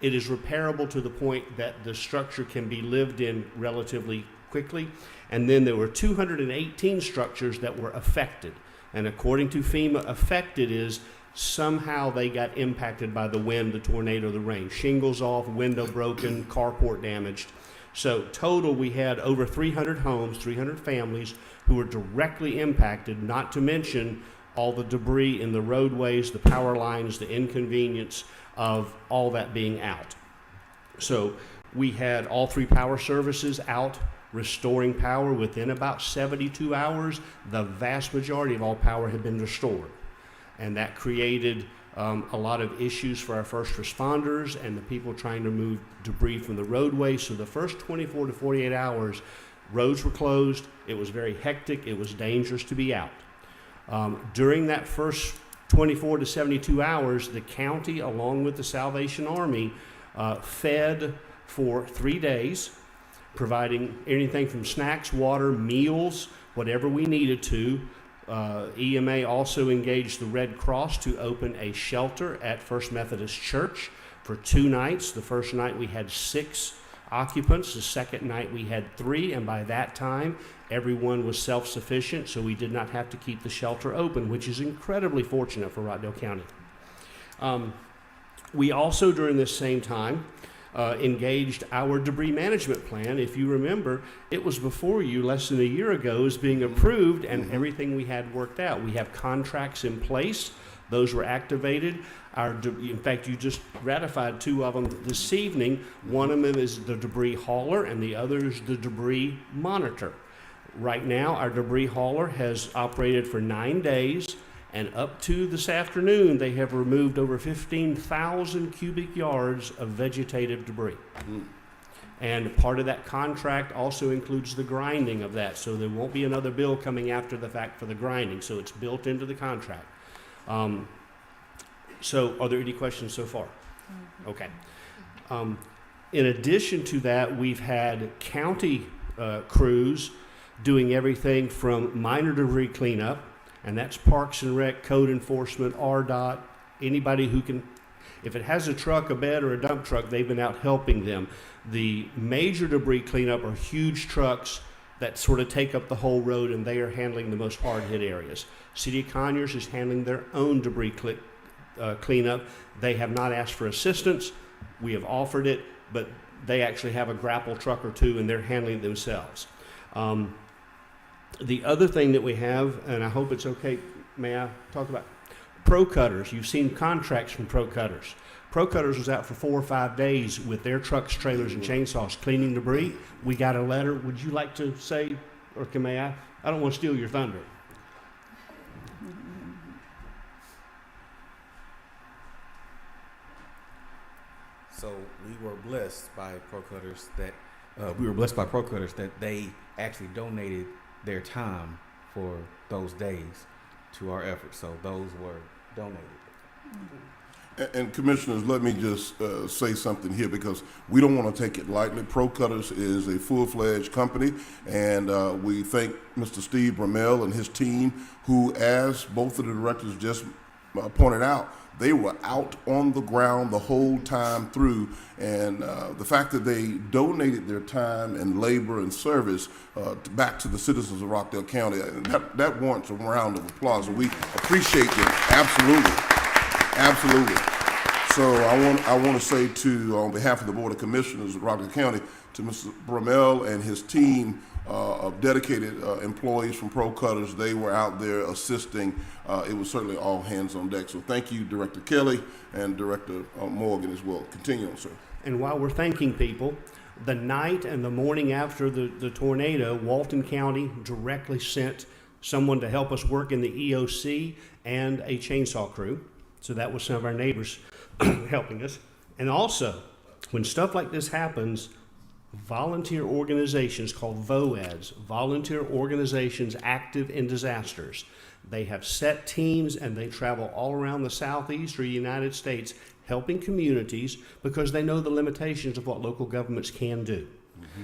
repairable to the point that the structure can be lived in relatively quickly. And then there were 218 structures that were affected. And according to FEMA, affected is somehow they got impacted by the wind, the tornado, the rain. Shingles off, window broken, carport damaged. So total, we had over 300 homes, 300 families who were directly impacted, not to mention all the debris in the roadways, the power lines, the inconvenience of all that being out. So we had all 3 power services out restoring power within about 72 hours. The vast majority of all power had been restored. And that created a lot of issues for our first responders and the people trying to move debris from the roadway. So the first 24 to 48 hours, roads were closed. It was very hectic. It was dangerous to be out. During that first 24 to 72 hours, the county, along with the Salvation Army, fed for 3 days, providing anything from snacks, water, meals, whatever we needed to. EMA also engaged the Red Cross to open a shelter at First Methodist Church for 2 nights. The first night we had 6 occupants. The second night we had 3, and by that time everyone was self-sufficient, so we did not have to keep the shelter open, which is incredibly fortunate for Rockdale County. We also, during this same time, engaged our debris management plan. If you remember, it was before you less than a year ago as being approved, and everything we had worked out. We have contracts in place. Those were activated. In fact, you just ratified 2 of them this evening. One of them is the debris hauler, and the other is the debris monitor. Right now, our debris hauler has operated for 9 days. And up to this afternoon, they have removed over 15,000 cubic yards of vegetative debris. And part of that contract also includes the grinding of that, so there won't be another bill coming after the fact for the grinding, so it's built into the contract. So are there any questions so far? Okay. In addition to that, we've had county crews doing everything from minor debris cleanup, and that's Parks and Rec, Code Enforcement, RDOT, anybody who can, if it has a truck, a bed, or a dump truck, they've been out helping them. The major debris cleanup are huge trucks that sort of take up the whole road, and they are handling the most hard-hit areas. City of Conyers is handling their own debris cleanup. They have not asked for assistance. We have offered it, but they actually have a grapple truck or 2, and they're handling it themselves. The other thing that we have, and I hope it's okay, may I talk about Pro Cutters? You've seen contracts from Pro Cutters. Pro Cutters was out for 4 or 5 days with their trucks, trailers, and chainsaws cleaning debris. We got a letter. Would you like to say, or may I? I don't want to steal your thunder. So we were blessed by Pro Cutters that they actually donated their time for those days to our efforts. So those were donated. And Commissioners, let me just say something here, because we don't want to take it lightly. Pro Cutters is a full-fledged company, and we thank Mr. Steve Bramell and his team, who, as both of the directors just pointed out, they were out on the ground the whole time through, and the fact that they donated their time and labor and service back to the citizens of Rockdale County, that warrants a round of applause, and we appreciate them. Absolutely. So I want to say on behalf of the Board of Commissioners of Rockdale County, to Mr. Bramell and his team of dedicated employees from Pro Cutters. They were out there assisting. It was certainly all hands on deck. So thank you, Director Kelly and Director Morgan as well. Continue on, sir. And while we're thanking people, the night and the morning after the tornado, Walton County directly sent someone to help us work in the EOC and a chainsaw crew. So that was some of our neighbors helping us. And also, when stuff like this happens, volunteer organizations called VOADs, volunteer organizations active in disasters, they have set teams and they travel all around the Southeast or United States helping communities because they know the limitations of what local governments can do.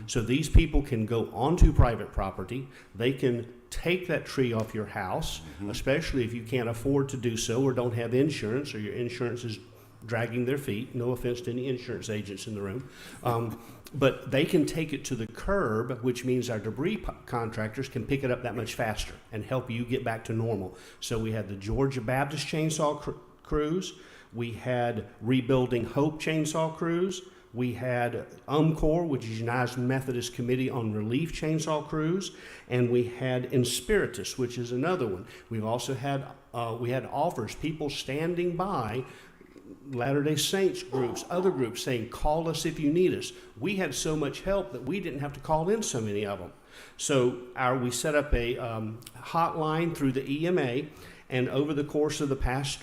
So these people can go onto private property, they can take that tree off your house, especially if you can't afford to do so or don't have insurance, or your insurance is dragging their feet. No offense to any insurance agents in the room. But they can take it to the curb, which means our debris contractors can pick it up that much faster and help you get back to normal. So we had the Georgia Baptist Chainsaw Crews, we had Rebuilding Hope Chainsaw Crews, we had UMCOR, which is United Methodist Committee on Relief Chainsaw Crews, and we had Inspiritus, which is another one. We've also had we had offers, people standing by, Latter-day Saints groups, other groups saying, call us if you need us. We had so much help that we didn't have to call in so many of them. So we set up a hotline through the EMA, and over the course of the past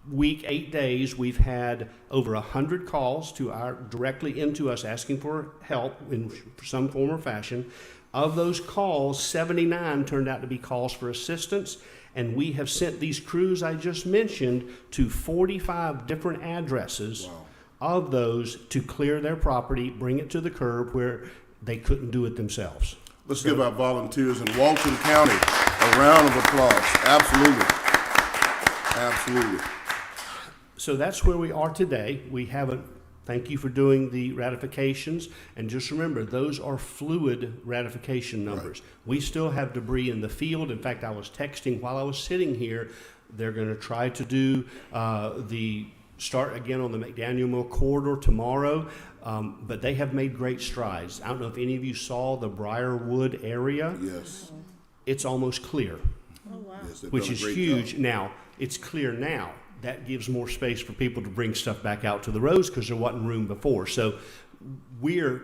week, 8 days, we've had over 100 calls directly into us asking for help in some form or fashion. Of those calls, 79 turned out to be calls for assistance, and we have sent these crews I just mentioned to 45 different addresses. Wow. Of those to clear their property, bring it to the curb where they couldn't do it themselves. Let's give our volunteers in Walton County a round of applause. Absolutely. So that's where we are today. We haven't, thank you for doing the ratifications. And just remember, those are fluid ratification numbers. Right. We still have debris in the field. In fact, I was texting while I was sitting here, they're going to try to do the start again on the McDaniel Mill corridor tomorrow. But they have made great strides. I don't know if any of you saw the Briarwood area. Yes. It's almost clear. Oh, wow. Yes, which is huge. Now, it's clear now. That gives more space for people to bring stuff back out to the roads because there wasn't room before. So we are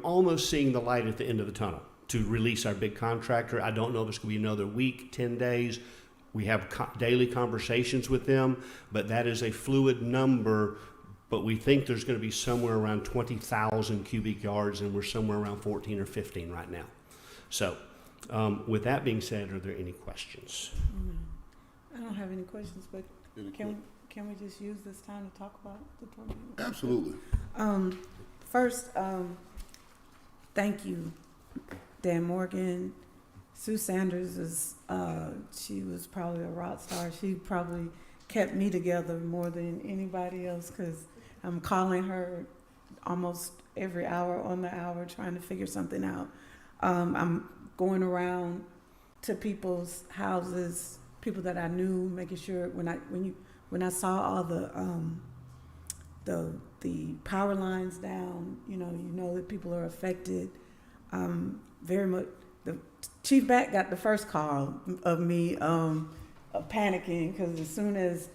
almost seeing the light at the end of the tunnel to release our big contractor. I don't know if it's going to be another week, 10 days. We have daily conversations with them, but that is a fluid number. But we think there's going to be somewhere around 20,000 cubic yards, and we're somewhere around 14 or 15 right now. So with that being said, are there any questions? I don't have any questions, but can we just use this time to talk about the tornado? Absolutely. First, thank you, Dan Morgan. Sue Sanders is she was probably a rock star. She probably kept me together more than anybody else because I'm calling her almost every hour on the hour trying to figure something out. I'm going around to people's houses, people that I knew, making sure when I saw all the power lines down, you know that people are affected. Very much. The Chief Back got the first call of me panicking because as soon as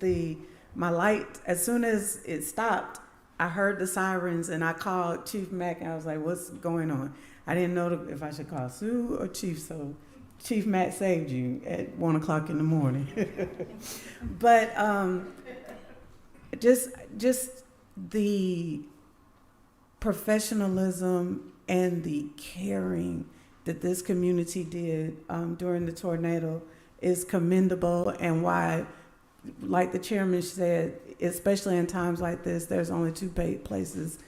it stopped, I heard the sirens and I called Chief Mack and I was like, "What's going on?" I didn't know if I should call Sue or Chief, so Chief Matt saved you at 1:00 in the morning. But just the professionalism and the caring that this community did during the tornado is commendable, and why, like the chairman said, especially in times like this, there's only two places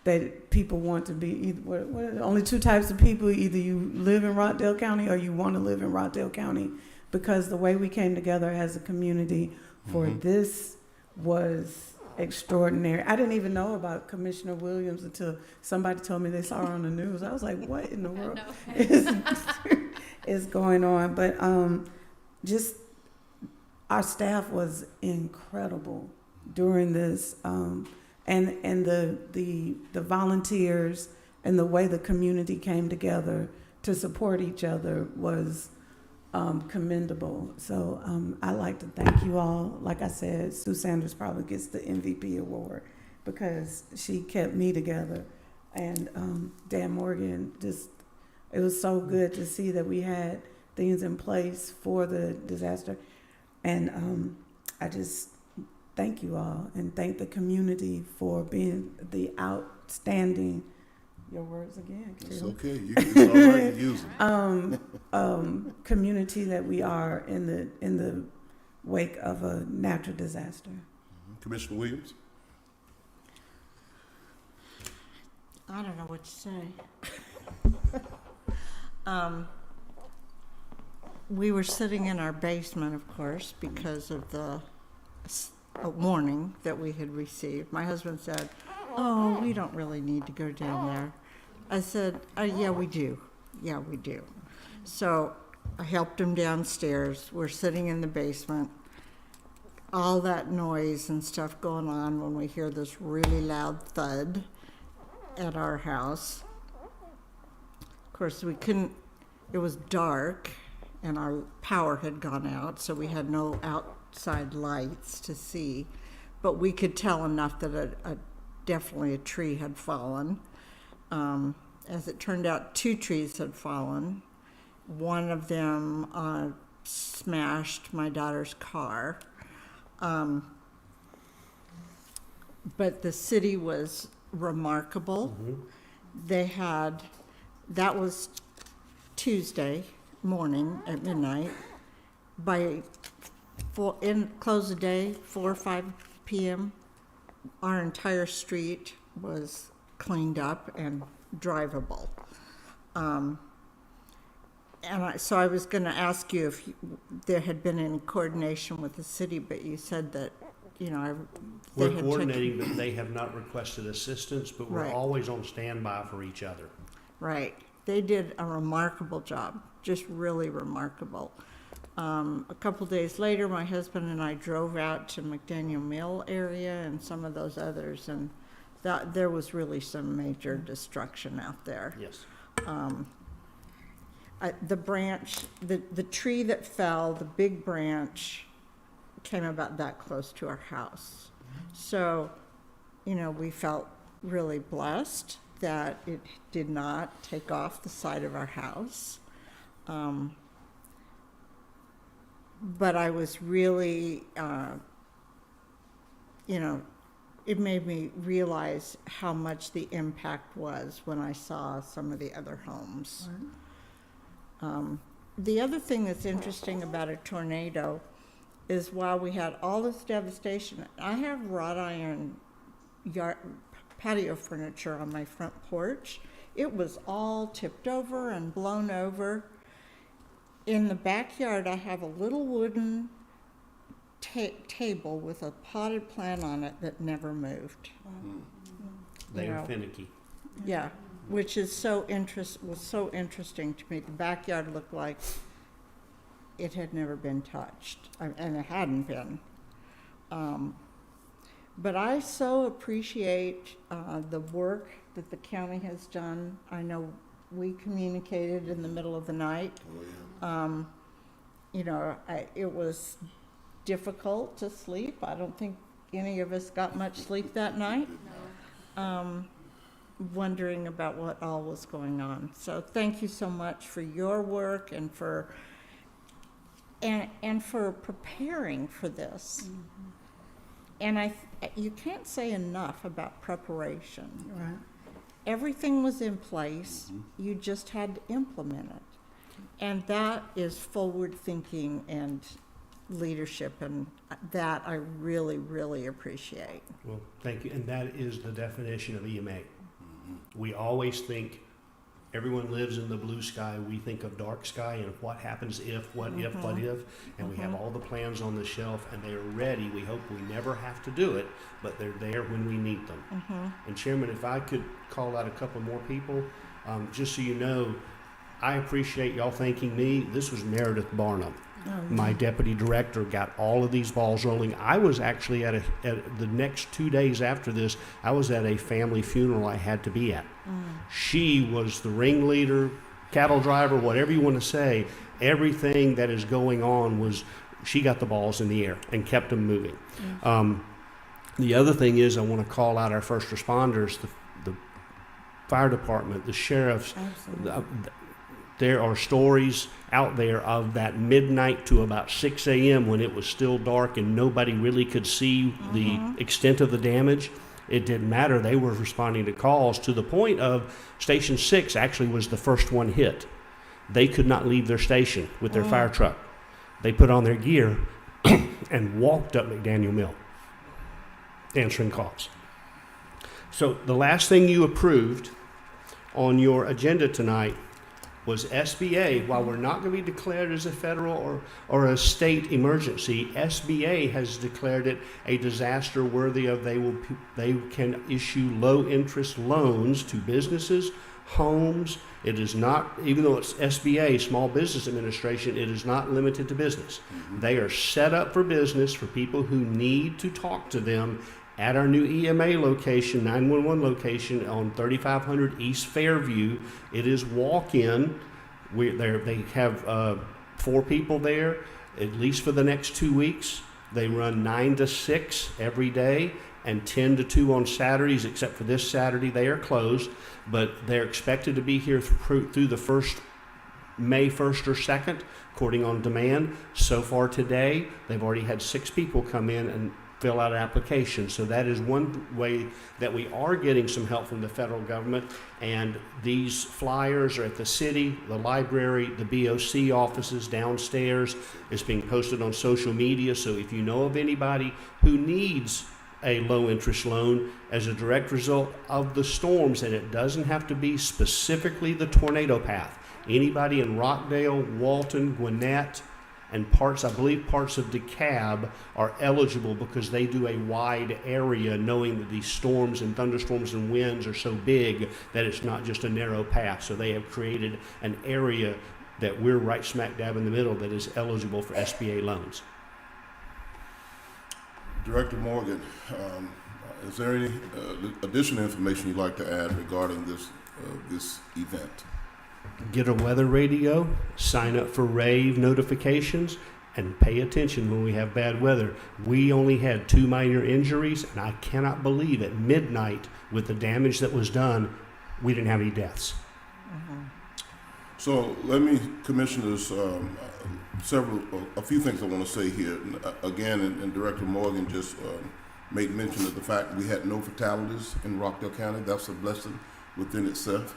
that people want to be. Only two types of people: either you live in Rockdale County or you want to live in Rockdale County. Because the way we came together as a community for this was extraordinary. I didn't even know about Commissioner Williams until somebody told me they saw her on the news. I was like, what in the world is going on? But just our staff was incredible during this, and the volunteers and the way the community came together to support each other was commendable. So I'd like to thank you all. Like I said, Sue Sanders probably gets the MVP award because she kept me together. And Dan Morgan, it was so good to see that we had things in place for the disaster. And I just thank you all and thank the community for being the outstanding, your words again, It's Carol. okay. It's all right to use them. Community that we are in the wake of a natural disaster. Commissioner Williams? I don't know what to say. We were sitting in our basement, of course, because of the warning that we had received. My husband said, "Oh, we don't really need to go down there." I said, "Yeah, we do. Yeah, we do." So I helped him downstairs. We're sitting in the basement. All that noise and stuff going on when we hear this really loud thud at our house. Of course, we couldn't, it was dark and our power had gone out, so we had no outside lights to see. But we could tell enough that definitely a tree had fallen. As it turned out, 2 trees had fallen. One of them smashed my daughter's car. But the city was remarkable. That was Tuesday morning at midnight. By close of day, 4 or 5 p.m., our entire street was cleaned up and drivable. So I was going to ask you if there had been any coordination with the city, but you said that, We're coordinating, but they have not requested assistance, but we're Right. always on standby for each other. Right. They did a remarkable job, just really remarkable. A couple days later, my husband and I drove out to McDaniel Mill area and some of those others, and there was really some major destruction out there. Yes. The tree that fell, the big branch, came about that close to our house. So, we felt really blessed that it did not take off the side of our house. But I was really, it made me realize how much the impact was when I saw some of the other homes. The other thing that's interesting about a tornado is while we had all this devastation, I have wrought iron patio furniture on my front porch. It was all tipped over and blown over. In the backyard, I have a little wooden table with a potted plant on it that never moved. They are finicky. Yeah, which is was so interesting to me. The backyard looked like it had never been touched, and it hadn't been. But I so appreciate the work that the county has done. I know we communicated in the middle of the night. It was difficult to sleep. I don't think any of us got much sleep that night. Wondering about what all was going on. So thank you so much for your work and for preparing for this. And you can't say enough about preparation. Right. Everything was in place. You just had to implement it. And that is forward thinking and leadership, and that I really, really appreciate. Well, thank you. And that is the definition of EMA. We always think everyone lives in the blue sky. We think of dark sky and what happens if, what if, what if. And we have all the plans on the shelf and they are ready. We hope we never have to do it, but they're there when we need them. And Chairman, if I could call out a couple more people, just so you know, I appreciate y'all thanking me. This was Meredith Barnum. My deputy director got all of these balls rolling. I was actually at the next 2 days after this, I was at a family funeral I had to be at. She was the ringleader, cattle driver, whatever you want to say. Everything that is going on was, she got the balls in the air and kept them moving. The other thing is I want to call out our first responders, the fire department, the sheriffs. There are stories out there of that midnight to about 6 a.m. when it was still dark and nobody really could see the extent of the damage. It didn't matter. They were responding to calls to the point of Station 6 actually was the first one hit. They could not leave their station with their fire truck. They put on their gear and walked up McDaniel Mill answering calls. So the last thing you approved on your agenda tonight was SBA. While we're not going to be declared as a federal or a state emergency, SBA has declared it a disaster worthy of they can issue low interest loans to businesses, homes. It is not, even though it's SBA, Small Business Administration, it is not limited to business. They are set up for business for people who need to talk to them at our new EMA location, 911 location on 3500 East Fairview. It is walk-in. They have 4 people there, at least for the next 2 weeks. They run 9 to 6 every day and 10 to 2 on Saturdays, except for this Saturday they are closed. But they're expected to be here through the first May 1st or 2nd, according on demand. So far today, they've already had 6 people come in and fill out an application. So that is one way that we are getting some help from the federal government. And these flyers are at the city, the library, the BOC offices downstairs. It's being posted on social media. So if you know of anybody who needs a low interest loan as a direct result of the storms, and it doesn't have to be specifically the tornado path. Anybody in Rockdale, Walton, Gwinnett, and I believe parts of DeKalb are eligible because they do a wide area, knowing that these storms and thunderstorms and winds are so big that it's not just a narrow path. So they have created an area that we're right smack dab in the middle that is eligible for SBA loans. Director Morgan, is there any additional information you'd like to add regarding this event? Get a weather radio, sign up for rave notifications, and pay attention when we have bad weather. We only had 2 minor injuries, and I cannot believe at midnight, with the damage that was done, we didn't have any deaths. So let me, Commissioners, a few things I want to say here. Again, and Director Morgan just made mention of the fact that we had no fatalities in Rockdale County. That's a blessing within itself.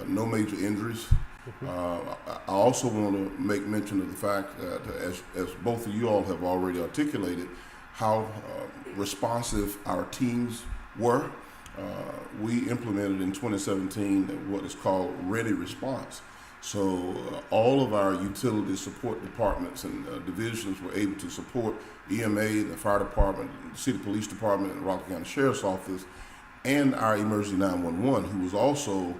No major injuries. I also want to make mention of the fact that, as both of you all have already articulated, how responsive our teams were. We implemented in 2017 what is called Ready Response. So all of our utility support departments and divisions were able to support EMA, the fire department, the city police department, and the Rockdale County Sheriff's Office, and our emergency 911, who was also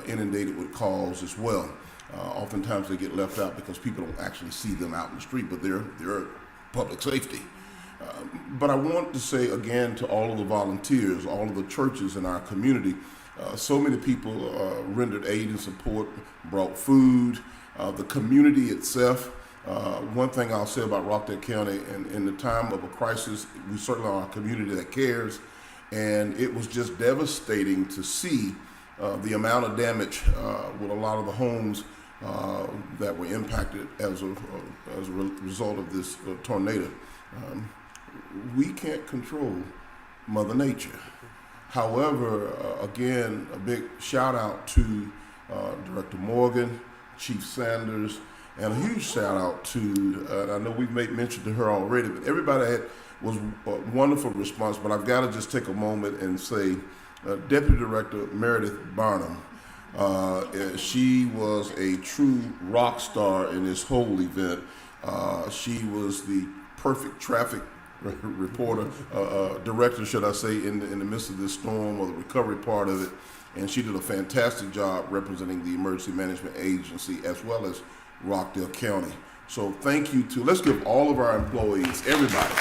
inundated with calls as well. Oftentimes they get left out because people don't actually see them out in the street, but they're public safety. But I want to say again to all of the volunteers, all of the churches in our community, so many people rendered aid and support, brought food, the community itself. One thing I'll say about Rockdale County, in the time of a crisis, we certainly are a community that cares, and it was just devastating to see the amount of damage with a lot of the homes that were impacted as a result of this tornado. We can't control Mother Nature. However, again, a big shout out to Director Morgan, Chief Sanders, And a huge shout out to, I know we've made mention to her already, but everybody was a wonderful response. But I've got to just take a moment and say, Deputy Director Meredith Barnum, she was a true rock star in this whole event. She was the perfect traffic reporter, director, should I say, in the midst of this storm, or the recovery part of it. And she did a fantastic job representing the Emergency Management Agency as well as Rockdale County. So thank you to, let's give all of our employees, everybody.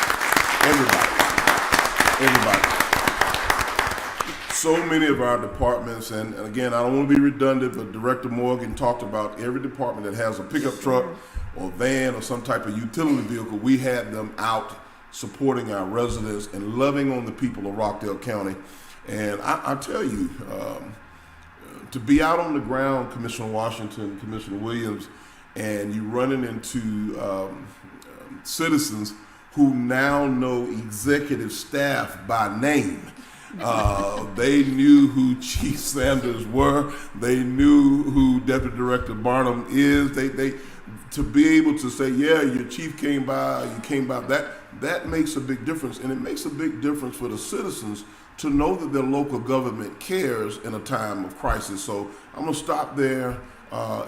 So many of our departments, and again, I don't want to be redundant, but Director Morgan talked about every department that has a pickup truck or van or some type of utility vehicle. We had them out supporting our residents and loving on the people of Rockdale County. And I tell you, to be out on the ground, Commissioner Washington, Commissioner Williams, and you running into citizens who now know executive staff by name. They knew who Chief Sanders were. They knew who Deputy Director Barnum is. They to be able to say, yeah, your chief came by, you came by, that makes a big difference. And it makes a big difference for the citizens to know that their local government cares in a time of crisis. So I'm going to stop there.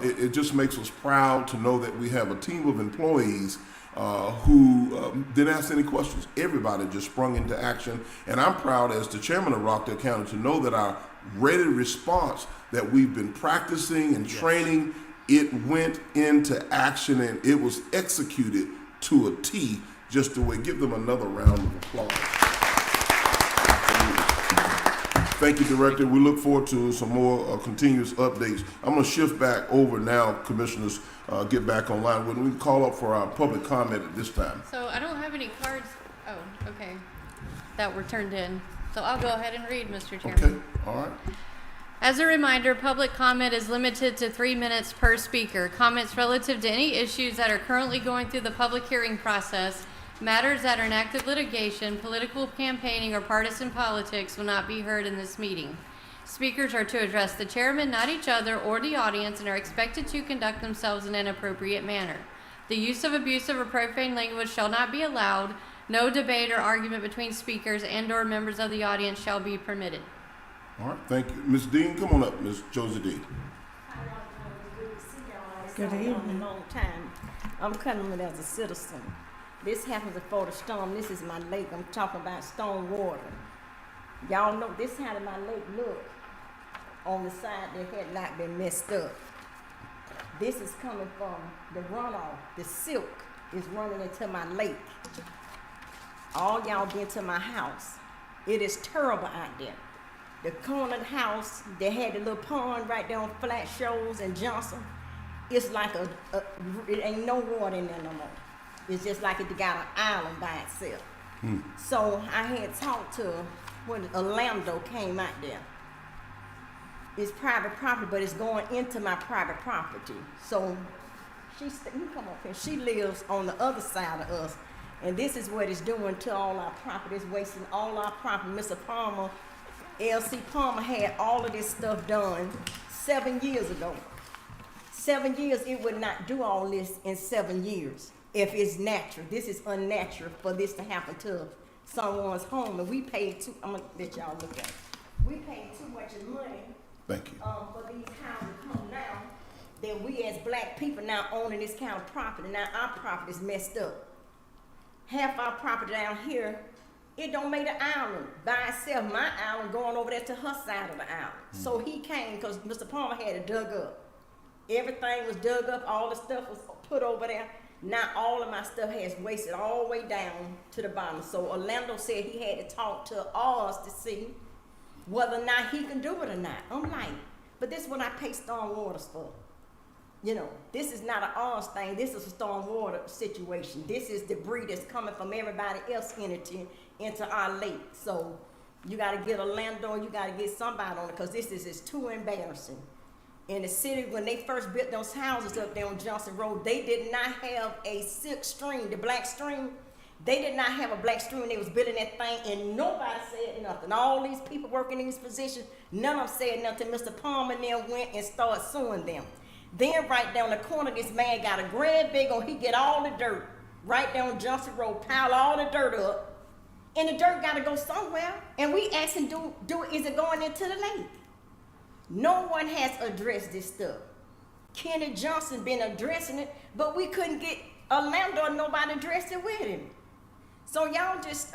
It just makes us proud to know that we have a team of employees who didn't ask any questions. Everybody just sprung into action. And I'm proud as the chairman of Rockdale County to know that our ready response that we've been practicing and training, it went into action and it was executed to a T, just the way. Give them another round of applause. Thank you, Director. We look forward to some more continuous updates. I'm going to shift back over now, Commissioners, get back online. When we call up for our public comment at this time. So I don't have any cards, okay, that were turned in. So I'll go ahead and read, Mr. Chairman. Okay, all right. As a reminder, public comment is limited to 3 minutes per speaker. Comments relative to any issues that are currently going through the public hearing process, matters that are in active litigation, political campaigning, or partisan politics will not be heard in this meeting. Speakers are to address the chairman, not each other or the audience, and are expected to conduct themselves in an appropriate manner. The use of abusive or profane language shall not be allowed. No debate or argument between speakers and/or members of the audience shall be permitted. All right, thank you. Ms. Dean, come on up, Ms. Josie Dean. Good evening. Long time. I'm coming as a citizen. This happened before the storm. This is my lake. I'm talking about storm water. Y'all know this how my lake look on the side that had not been messed up. This is coming from the runoff. The silk is running into my lake. All y'all been to my house. It is terrible out there. The corner of the house, they had the little pond right there on Flat Shoals and Johnson. It's like it ain't no water in there no more. It's just like it got an island by itself. So I had talked to when Orlando came out there. It's private property, but it's going into my private property. So you come up here. She lives on the other side of us, and this is what it's doing to all our property. It's wasting all our property. Mr. Palmer, L.C. Palmer had all of this stuff done 7 years ago. 7 years, it would not do all this in 7 years. If it's natural, this is unnatural for this to happen to someone's home, and we paid I'm gonna let y'all look at it. We paid too much money. Thank you. For these houses come now, that we as black people now owning this kind of property. Now our property is messed up. Half our property down here, it don't make the island by itself. My island going over there to her side of the island. So he came because Mr. Palmer had it dug up. Everything was dug up. All the stuff was put over there. Now all of my stuff has wasted all the way down to the bottom. So Orlando said he had to talk to us to see whether or not he can do it or not. I'm like, but this is what I pay storm waters for. You know, this is not an ours thing. This is a storm water situation. This is debris that's coming from everybody else's entity into our lake. So you got to get Orlando, you got to get somebody on it, because this is too embarrassing. In the city, when they first built those houses up there on Johnson Road, they did not have a silk stream, the black stream. They did not have a black stream. They was building that thing, and nobody said nothing. All these people working in these positions, none of them said nothing. Mr. Palmer then went and started suing them. Then right down the corner, this man got a grand big old, he get all the dirt right down Johnson Road, pile all the dirt up, and the dirt gotta go somewhere. And we asking, is it going into the lake? No one has addressed this stuff. Kenny Johnson been addressing it, but we couldn't get a landlord, nobody addressed it with him. So y'all just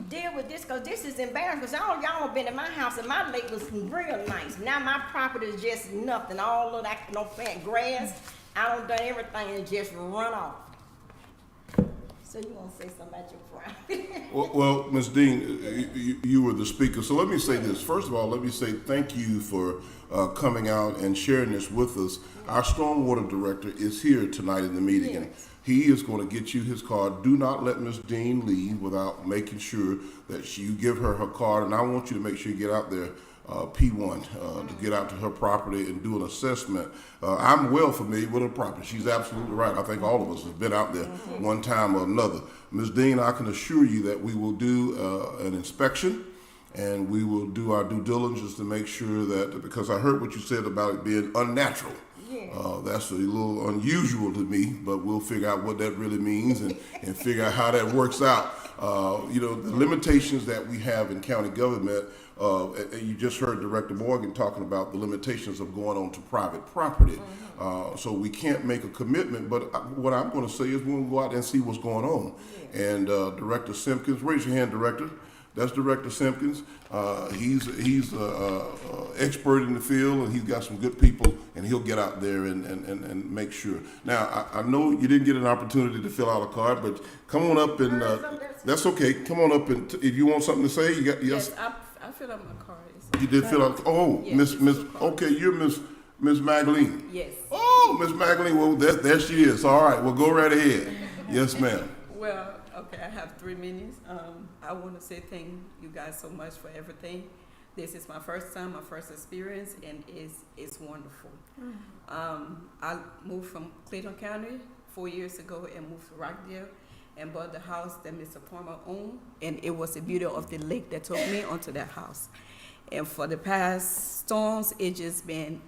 deal with this, because this is embarrassing, because all y'all have been in my house, and my lake was real nice. Now my property is just nothing. All of that, no plant grass. I done done everything and just run off. So you want to say something about your property? Well, Ms. Dean, you were the speaker. So let me say this. First of all, let me say thank you for coming out and sharing this with us. Our stormwater director is here tonight in the meeting, and he is going to get you his card. Do not let Ms. Dean leave without making sure that you give her card. And I want you to make sure you get out there P1 to get out to her property and do an assessment. I'm well familiar with her property. She's absolutely right. I think all of us have been out there one time or another. Ms. Dean, I can assure you that we will do an inspection, and we will do our due diligence to make sure that, because I heard what you said about it being unnatural. That's a little unusual to me, but we'll figure out what that really means and figure out how that works out. You know, the limitations that we have in county government, you just heard Director Morgan talking about the limitations of going on to private property. So we can't make a commitment, but what I'm going to say is we'll go out and see what's going on. And Director Simpkins, raise your hand, Director. That's Director Simpkins. He's expert in the field, and he's got some good people, and he'll get out there and make sure. Now, I know you didn't get an opportunity to fill out a card, but come on up and, that's okay. Come on up and, if you want something to say, you got, yes? I filled out my card. You did fill out, oh, Yes, Miss, okay, you're Miss Magdalene. Yes. Oh, Miss Magdalene, well, there she is. All right, well, go right ahead. Yes, ma'am. Well, okay, I have 3 minutes. I want to say thank you guys so much for everything. This is my first time, my first experience, and it's wonderful. I moved from Clayton County 4 years ago and moved to Rockdale and bought the house that Mr. Palmer owned, and it was the beauty of the lake that took me onto that house. And for the past storms, it just been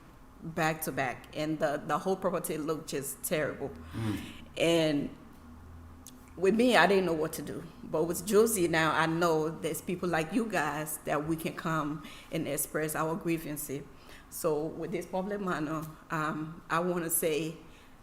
back to back, and the whole property looked just terrible. And with me, I didn't know what to do. But with Josie now, I know there's people like you guys that we can come and express our grievances. So with this public manner, I want to say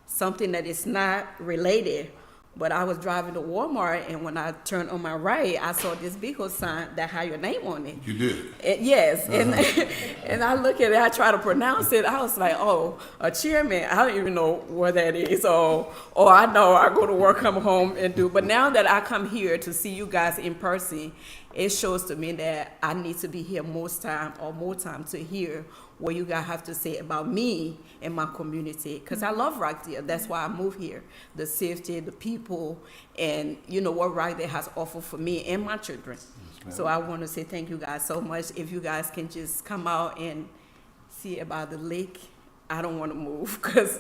something that is not related, but I was driving to Walmart, and when I turned on my right, I saw this vehicle sign that had your name on it. You did? Yes, and I look at it, I try to pronounce it, I was like, oh, a chairman, I don't even know what that is, or I know I go to work, come home and do, but now that I come here to see you guys in person, it shows to me that I need to be here more time to hear what you guys have to say about me and my community, because I love Rockdale. That's why I moved here. The safety, the people, and you know what Rockdale has offered for me and my children. So I want to say thank you guys so much. If you guys can just come out and see about the lake, I don't want to move because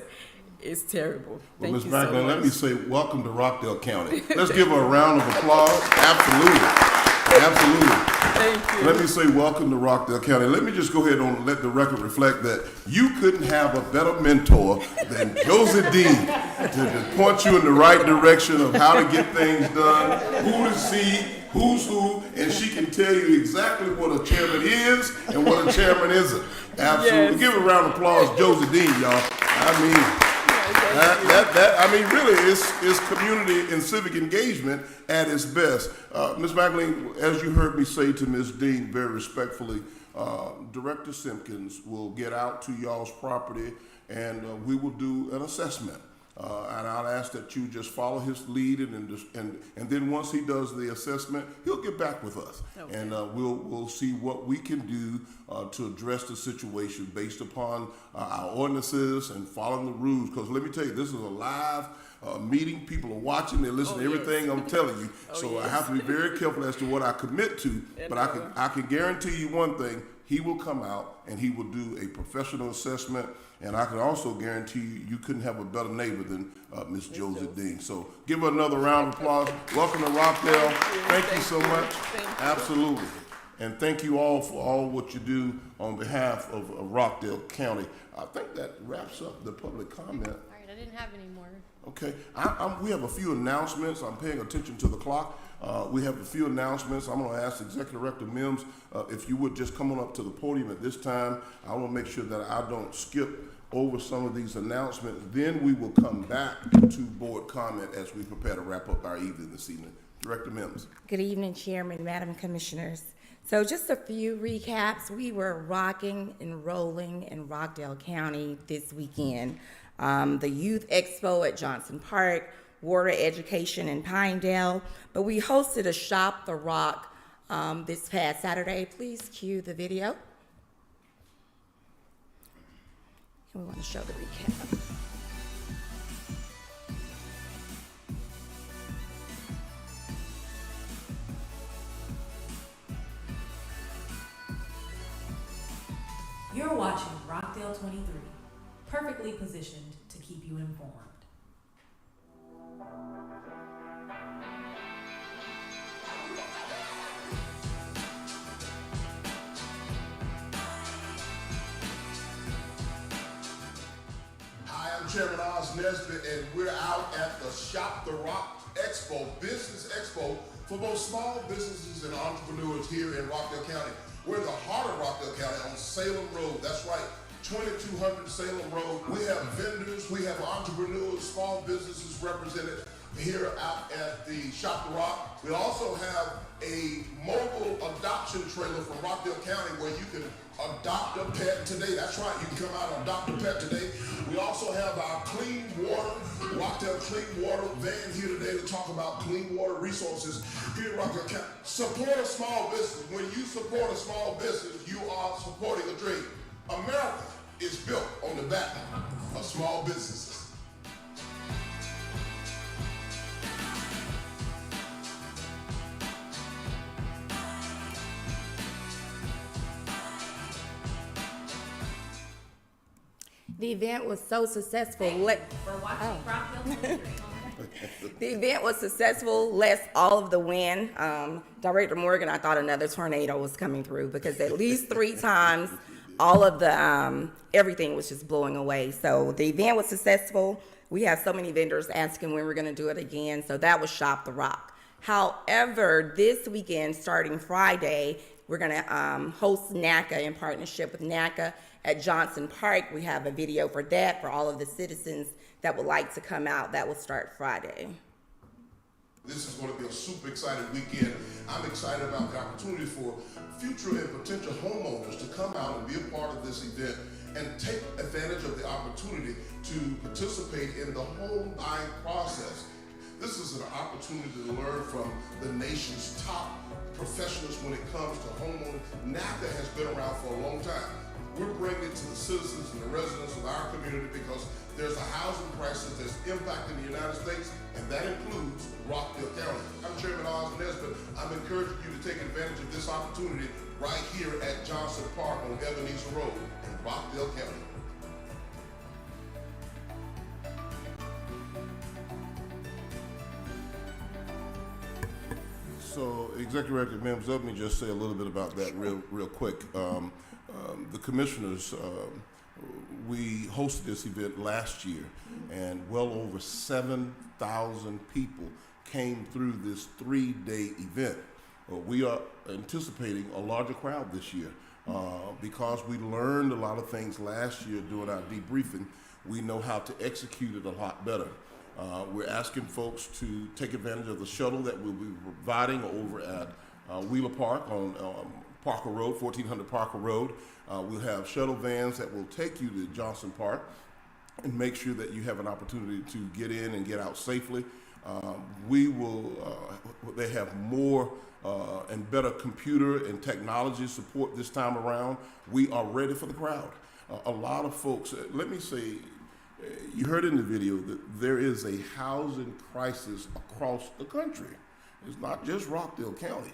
it's terrible. Well, Ms. Thank you Macklin, so let much. me say welcome to Rockdale County. Let's give her a round of applause. Absolutely. Absolutely. Thank you. Let me say welcome to Rockdale County. Let me just go ahead and let the record reflect that you couldn't have a better mentor than Josie Dean to point you in the right direction of how to get things done, who to see, who's who, and she can tell you exactly what a chairman is and what a chairman isn't. Absolutely. Yes. Give a round of applause, Josie Dean, y'all. I mean, I mean, really, it's community and civic engagement at its best. Ms. Magdalene, as you heard me say to Ms. Dean very respectfully, Director Simpkins will get out to y'all's property and we will do an assessment. And I'll ask that you just follow his lead, and then once he does the assessment, he'll get back with us, okay. And we'll see what we can do to address the situation based upon our ordinances and following the rules. Because let me tell you, this is a live meeting. People are watching. They're listening to everything I'm telling you. So I have to be very careful as to what I commit to. But I can guarantee you one thing. He will come out and he will do a professional assessment, and I can also guarantee you couldn't have a better neighbor than Miss Josie Dean. So give her another round of applause. Welcome to Rockdale. Thank you so much. Absolutely. And thank you all for all what you do on behalf of Rockdale County. I think that wraps up the public comment. All right, I didn't have any more. Okay, we have a few announcements. I'm paying attention to the clock. We have a few announcements. I'm going to ask Executive Director Mims if you would just come on up to the podium at this time. I want to make sure that I don't skip over some of these announcements. Then we will come back to board comment as we prepare to wrap up our evening this evening. Director Mims. Good evening, Chairman, Madam Commissioners. So just a few recaps. We were rocking and rolling in Rockdale County this weekend. The Youth Expo at Johnson Park, Water Education in Pinedale, but we hosted a Shop the Rock this past Saturday. Please cue the video. And we want to show the recap. You're watching Rockdale 23, perfectly positioned to keep you informed. Hi, I'm Chairman Oz Nesbitt, and we're out at the Shop the Rock Expo, Business Expo, for both small businesses and entrepreneurs here in Rockdale County. We're in the heart of Rockdale County on Salem Road. That's right, 2200 Salem Road. We have vendors, we have entrepreneurs, small businesses represented here out at the Shop the Rock. We also have a mobile adoption trailer from Rockdale County where you can adopt a pet today. That's right, you can come out and adopt a pet today. We also have our clean water, Rockdale Clean Water van here today to talk about clean water resources here in Rockdale County. Support a small business. When you support a small business, you are supporting a dream. America is built on the back of small businesses. The event was so successful. We're watching Rockdale 23. The event was successful, less all of the wind. Director Morgan, I thought another tornado was coming through because at least 3 times all of the, everything was just blowing away. So the event was successful. We have so many vendors asking when we're gonna do it again. So that was Shop the Rock. However, this weekend, starting Friday, we're gonna host NACA in partnership with NACA at Johnson Park. We have a video for that for all of the citizens that would like to come out. That will start Friday. This is going to be a super exciting weekend. I'm excited about the opportunity for future and potential homeowners to come out and be a part of this event and take advantage of the opportunity to participate in the home buying process. This is an opportunity to learn from the nation's top professionals when it comes to homeowners. NACA has been around for a long time. We're bringing it to the citizens and the residents of our community because there's a housing crisis that's impacting the United States, and that includes Rockdale County. I'm Chairman Oz Nesbitt. I'm encouraging you to take advantage of this opportunity right here at Johnson Park on Ebenezer Road in Rockdale County. So, Executive Director Mims, let me just say a little bit about that real quick. The commissioners, we hosted this event last year, and well over 7,000 people came through this 3-day event. We are anticipating a larger crowd this year because we learned a lot of things last year during our debriefing. We know how to execute it a lot better. We're asking folks to take advantage of the shuttle that we'll be providing over at Wheeler Park on Parker Road, 1400 Parker Road. We'll have shuttle vans that will take you to Johnson Park and make sure that you have an opportunity to get in and get out safely. They have more and better computer and technology support this time around. We are ready for the crowd. A lot of folks, let me say, you heard in the video that there is a housing crisis across the country. It's not just Rockdale County.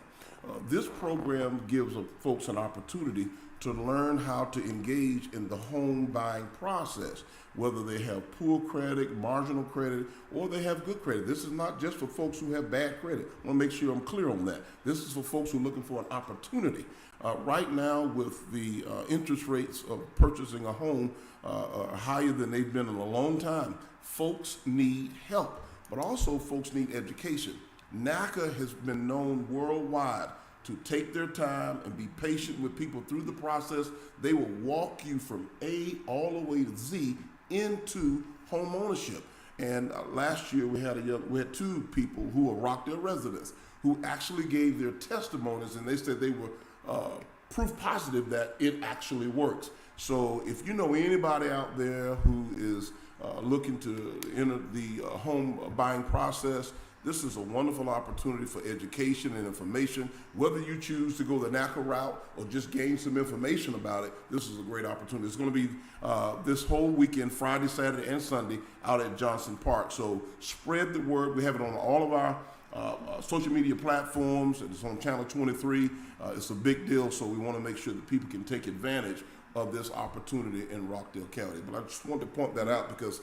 This program gives folks an opportunity to learn how to engage in the home buying process, whether they have poor credit, marginal credit, or they have good credit. This is not just for folks who have bad credit. I want to make sure I'm clear on that. This is for folks who are looking for an opportunity. Right now, with the interest rates of purchasing a home higher than they've been in a long time, folks need help, but also folks need education. NACA has been known worldwide to take their time and be patient with people through the process. They will walk you from A all the way to Z into home ownership. And last year we had two people who were Rockdale residents who actually gave their testimonies, and they said they were proof positive that it actually works. So if you know anybody out there who is looking to enter the home buying process, this is a wonderful opportunity for education and information. Whether you choose to go the NACA route or just gain some information about it, this is a great opportunity. It's going to be this whole weekend, Friday, Saturday, and Sunday, out at Johnson Park. So spread the word. We have it on all of our social media platforms. It's on Channel 23. It's a big deal, so we want to make sure that people can take advantage of this opportunity in Rockdale County. But I just wanted to point that out because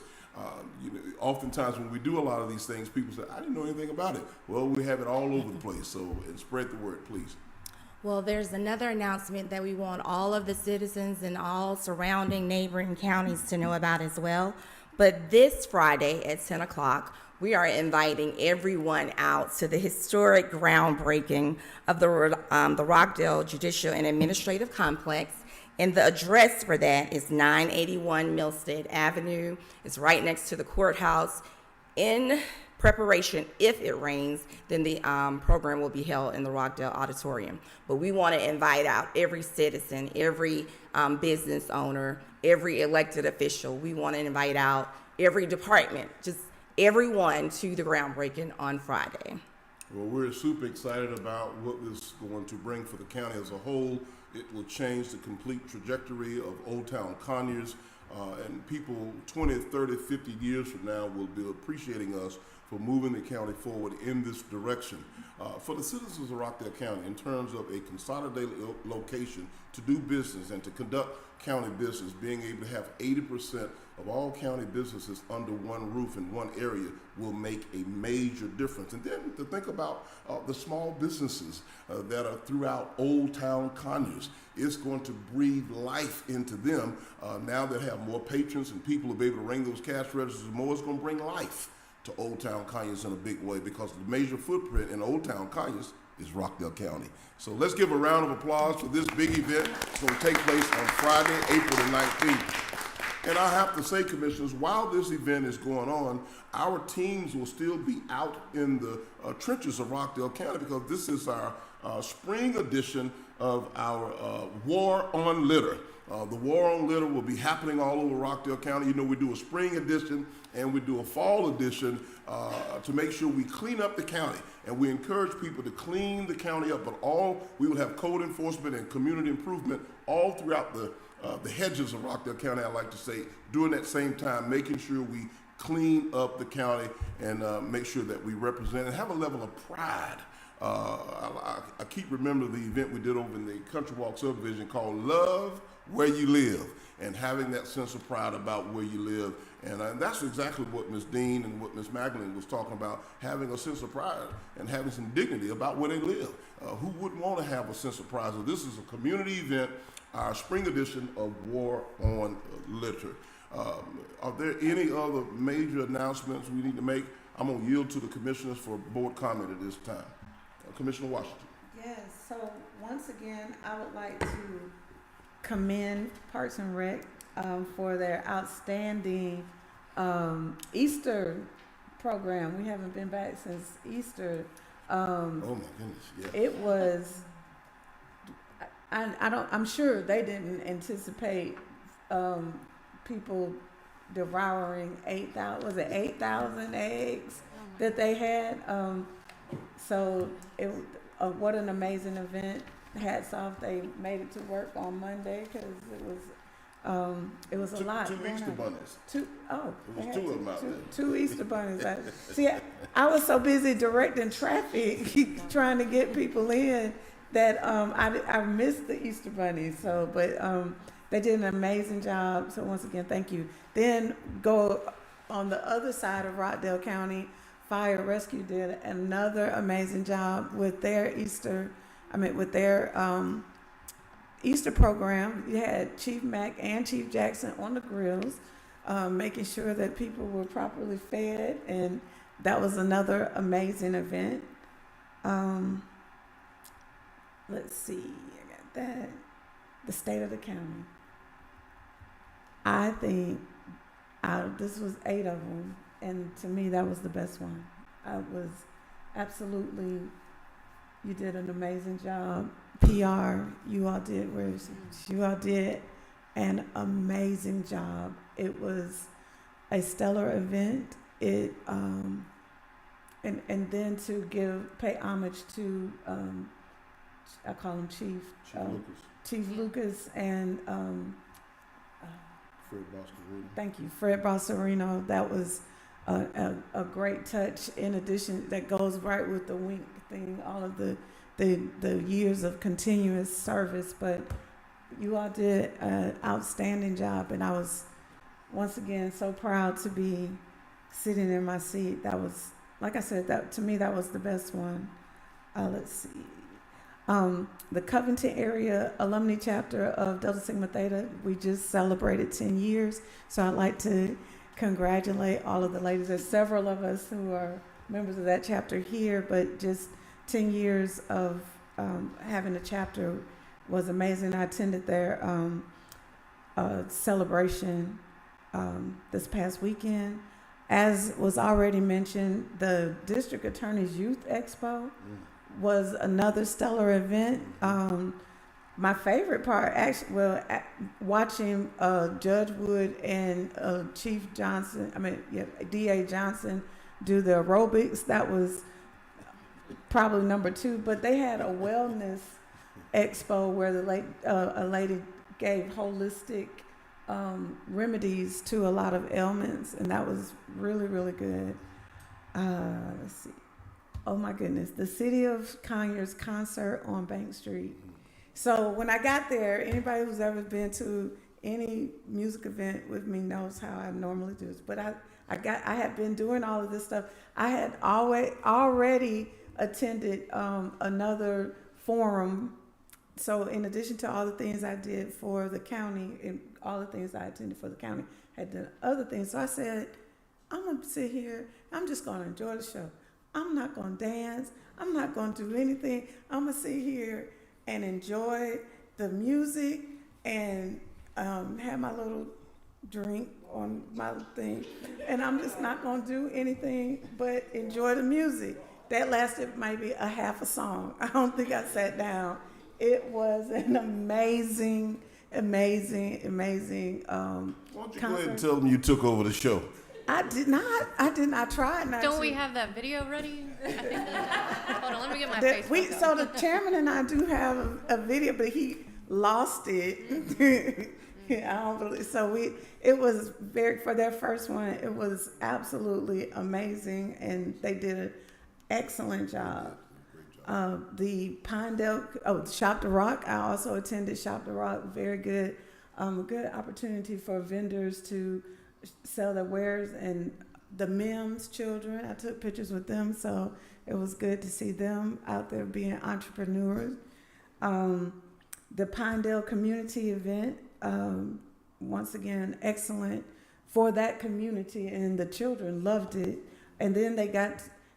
oftentimes when we do a lot of these things, people say, I didn't know anything about it. Well, we have it all over the place, so and spread the word, please. Well, there's another announcement that we want all of the citizens in all surrounding neighboring counties to know about as well. But this Friday at 10 o'clock, we are inviting everyone out to the historic groundbreaking of the Rockdale Judicial and Administrative Complex. And the address for that is 981 Milstead Avenue. It's right next to the courthouse. In preparation, if it rains, then the program will be held in the Rockdale Auditorium. But we want to invite out every citizen, every business owner, every elected official. We want to invite out every department, just everyone to the groundbreaking on Friday. Well, we're super excited about what this is going to bring for the county as a whole. It will change the complete trajectory of Old Town Conyers, and people 20, 30, 50 years from now will be appreciating us for moving the county forward in this direction. For the citizens of Rockdale County, in terms of a consolidated location to do business and to conduct county business, being able to have 80% of all county businesses under one roof in one area will make a major difference. And then to think about the small businesses that are throughout Old Town Conyers, it's going to breathe life into them. Now they have more patrons and people will be able to ring those cash registers more. It's going to bring life to Old Town Conyers in a big way because the major footprint in Old Town Conyers is Rockdale County. So let's give a round of applause for this big event. It's going to take place on Friday, April the 19th. And I have to say, commissioners, while this event is going on, our teams will still be out in the trenches of Rockdale County because this is our spring edition of our War on Litter. The War on Litter will be happening all over Rockdale County. You know, we do a spring edition and we do a fall edition to make sure we clean up the county. And we encourage people to clean the county up, but we will have code enforcement and community improvement all throughout the hedges of Rockdale County, I like to say, during that same time, making sure we clean up the county and make sure that we represent and have a level of pride. I keep remembering the event we did over in the Country Walk subdivision called Love Where You Live, and having that sense of pride about where you live. And that's exactly what Ms. Dean and what Ms. Magdalene was talking about, having a sense of pride and having some dignity about where they live. Who wouldn't want to have a sense of pride? So this is a community event, our spring edition of War on Litter. Are there any other major announcements we need to make? I'm going to yield to the commissioners for board comment at this time. Commissioner Washington. Yes, so once again, I would like to commend Parks and Rec for their outstanding Easter program. We haven't been back since Easter. Oh my goodness, yeah. It was, I'm sure they didn't anticipate people devouring 8,000 eggs that they had. So what an amazing event. Hats off, they made it to work on Monday because it was a lot. Two Easter bunnies. It was two of them out there. Two Easter bunnies. I was so busy directing traffic, trying to get people in that I missed the Easter Bunny. So, but they did an amazing job. So once again, thank you. Then go on the other side of Rockdale County, Fire Rescue did another amazing job with their Easter program. You had Chief Mack and Chief Jackson on the grills, making sure that people were properly fed, and that was another amazing event. Let's see, I got that. The state of the county. I think this was 8 of them, and to me that was the best one. I was absolutely, you did an amazing job. PR, you all did an amazing job. It was a stellar event. It and then to pay homage to I call him Chief Lucas and Fred Boscarino. Thank you, Fred Boscarino. That was a great touch. In addition, that goes right with the wink thing, all of the years of continuous service. But you all did an outstanding job, and I was once again so proud to be sitting in my seat. That was, like I said, that to me that was the best one. Let's see. The Covington area alumni chapter of Delta Sigma Theta, we just celebrated 10 years. So I'd like to congratulate all of the ladies. There's several of us who are members of that chapter here, but just 10 years of having a chapter was amazing. I attended their celebration this past weekend. As was already mentioned, the District Attorney's Youth Expo was another stellar event. My favorite part, actually, watching Judge Wood and Chief Johnson, DA Johnson do the aerobics. That was probably number 2. But they had a wellness expo where a lady gave holistic remedies to a lot of ailments, and that was really, really good. Let's see. Oh my goodness, the City of Conyers concert on Bank Street. So when I got there, anybody who's ever been to any music event with me knows how I normally do this. But I had been doing all of this stuff. I had already attended another forum. So in addition to all the things I did for the county and all the things I attended for the county, I had done other things. So I said, I'm gonna sit here, I'm just gonna enjoy the show. I'm not going to dance. I'm not going to do anything. I'm going to sit here and enjoy the music and have my little drink on my thing. And I'm just not going to do anything but enjoy the music. That lasted maybe a half a song. I don't think I sat down. It was an amazing, amazing, amazing Why don't you concert. go ahead and tell them you took over the show? I did not. I did not try not Don't to. we have that video ready? Hold on, let me get my Facebook. So the chairman and I do have a video, but he lost it. I don't believe so. It was for their first one. It was absolutely amazing, and they did an excellent job. The Pinedale, Shop the Rock. I also attended Shop the Rock. Very good. Good opportunity for vendors to sell their wares, and the Mims children, I took pictures with them, so it was good to see them out there being entrepreneurs. The Pinedale community event, once again, excellent for that community, and the children loved it. And then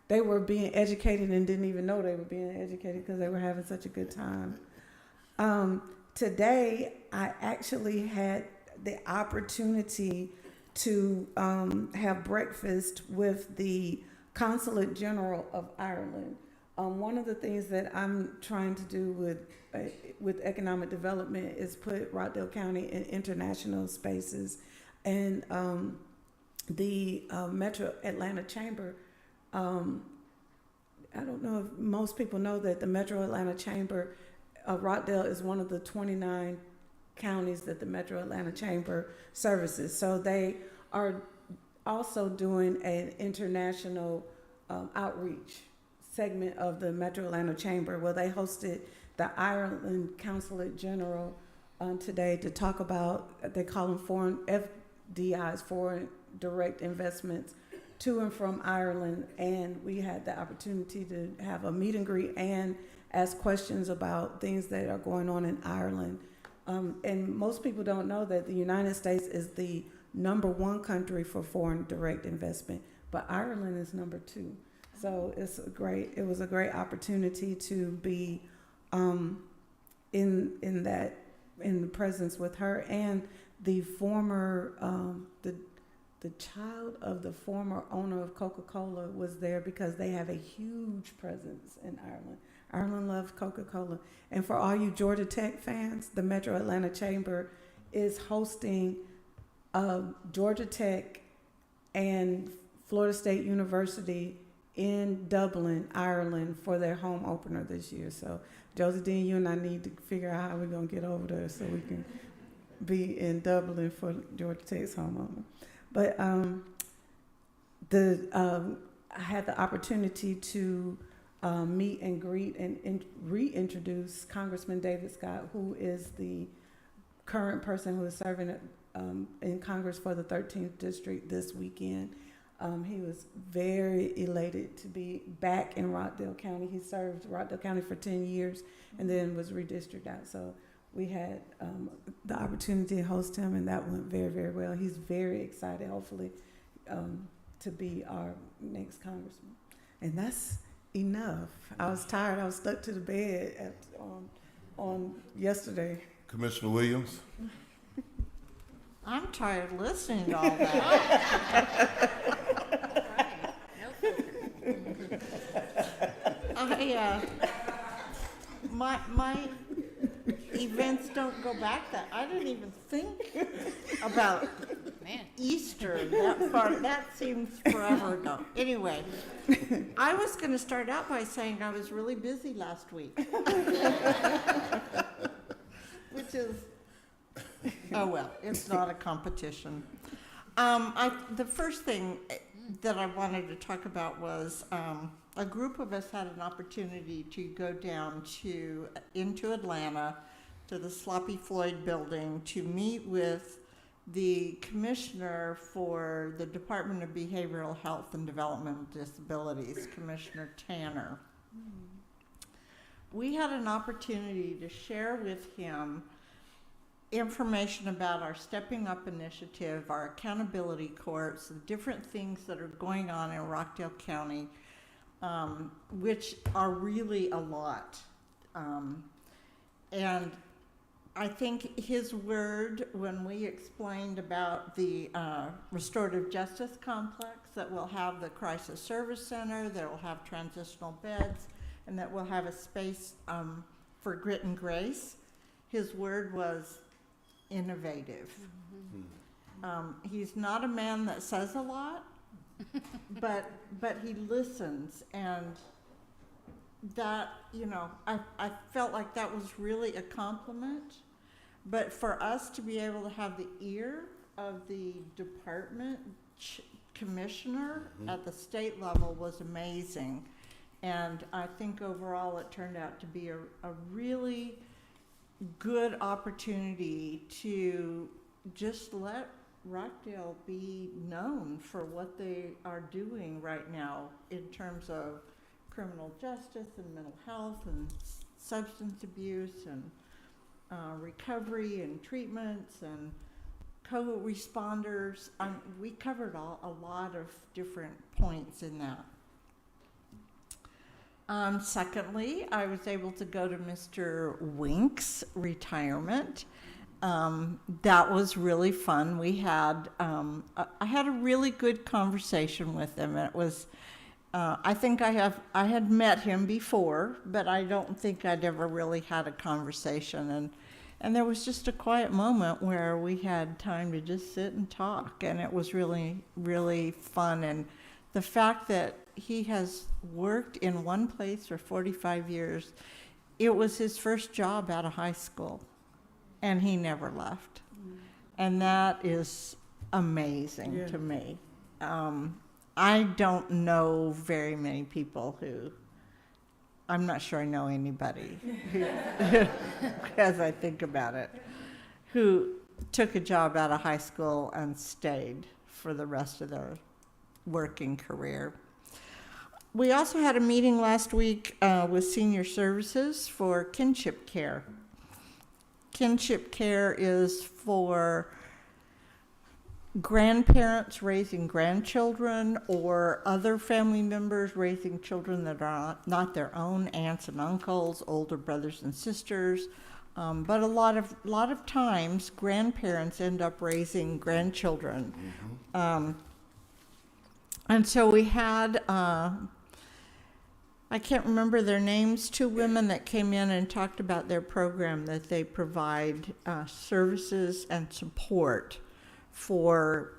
they were being educated and didn't even know they were being educated because they were having such a good time. Today, I actually had the opportunity to have breakfast with the Consulate General of Ireland. One of the things that I'm trying to do with economic development is put Rockdale County in international spaces. And the Metro Atlanta Chamber, I don't know if most people know that the Metro Atlanta Chamber, Rockdale is one of the 29 counties that the Metro Atlanta Chamber services. So they are also doing an international outreach segment of the Metro Atlanta Chamber. Well, they hosted the Ireland Consulate General today to talk about, they call them foreign FDIs, foreign direct investments, to and from Ireland. And we had the opportunity to have a meet and greet and ask questions about things that are going on in Ireland. And most people don't know that the United States is the #1 country for foreign direct investment, but Ireland is #2. So it was a great opportunity to be in the presence with her, and the former the child of the former owner of Coca-Cola was there because they have a huge presence in Ireland. Ireland loves Coca-Cola. And for all you Georgia Tech fans, the Metro Atlanta Chamber is hosting Georgia Tech and Florida State University in Dublin, Ireland, for their home opener this year. So, Josie Dean, you and I need to figure out how we're going to get over there so we can be in Dublin for Georgia Tech's home opener. But I had the opportunity to meet and greet and reintroduce Congressman David Scott, who is the current person who is serving in Congress for the 13th District this weekend. He was very elated to be back in Rockdale County. He served Rockdale County for 10 years and then was redistricted out. So we had the opportunity to host him, and that went very, very well. He's very excited, hopefully, to be our next congressman. And that's enough. I was tired. I was stuck to the bed on yesterday. Commissioner Williams? I'm tired listening to all that. My events don't go back that. I didn't even think about Easter. That seems forever ago. Anyway, I was going to start out by saying I was really busy last week, which is, oh well, it's not a competition. The first thing that I wanted to talk about was a group of us had an opportunity to go down into Atlanta to the Sloppy Floyd building to meet with the commissioner for the Department of Behavioral Health and Developmental Disabilities, Commissioner Tanner. We had an opportunity to share with him information about our Stepping Up initiative, our accountability courts, the different things that are going on in Rockdale County, which are really a lot. And I think his word, when we explained about the restorative justice complex, that will have the crisis service center, that will have transitional beds, and that will have a space for grit and grace, his word was innovative. He's not a man that says a lot, but he listens, and that, I felt like that was really a compliment. But for us to be able to have the ear of the department commissioner at the state level was amazing. And I think overall it turned out to be a really good opportunity to just let Rockdale be known for what they are doing right now in terms of criminal justice and mental health and substance abuse and recovery and treatments and co-responders. We covered a lot of different points in that. Secondly, I was able to go to Mr. Wink's retirement. That was really fun. We had, I had a really good conversation with him. It was, I think I had met him before, but I don't think I'd ever really had a conversation. And there was just a quiet moment where we had time to just sit and talk, and it was really, really fun. And the fact that he has worked in one place for 45 years, it was his first job out of high school, and he never left. And that is amazing to me. I don't know very many people who I'm not sure I know anybody as I think about it, who took a job out of high school and stayed for the rest of their working career. We also had a meeting last week with Senior Services for kinship care. Kinship care is for grandparents raising grandchildren or other family members raising children that are not their own, aunts and uncles, older brothers and sisters. But a lot of times, grandparents end up raising grandchildren. And so we had, I can't remember their names, 2 women that came in and talked about their program that they provide services and support for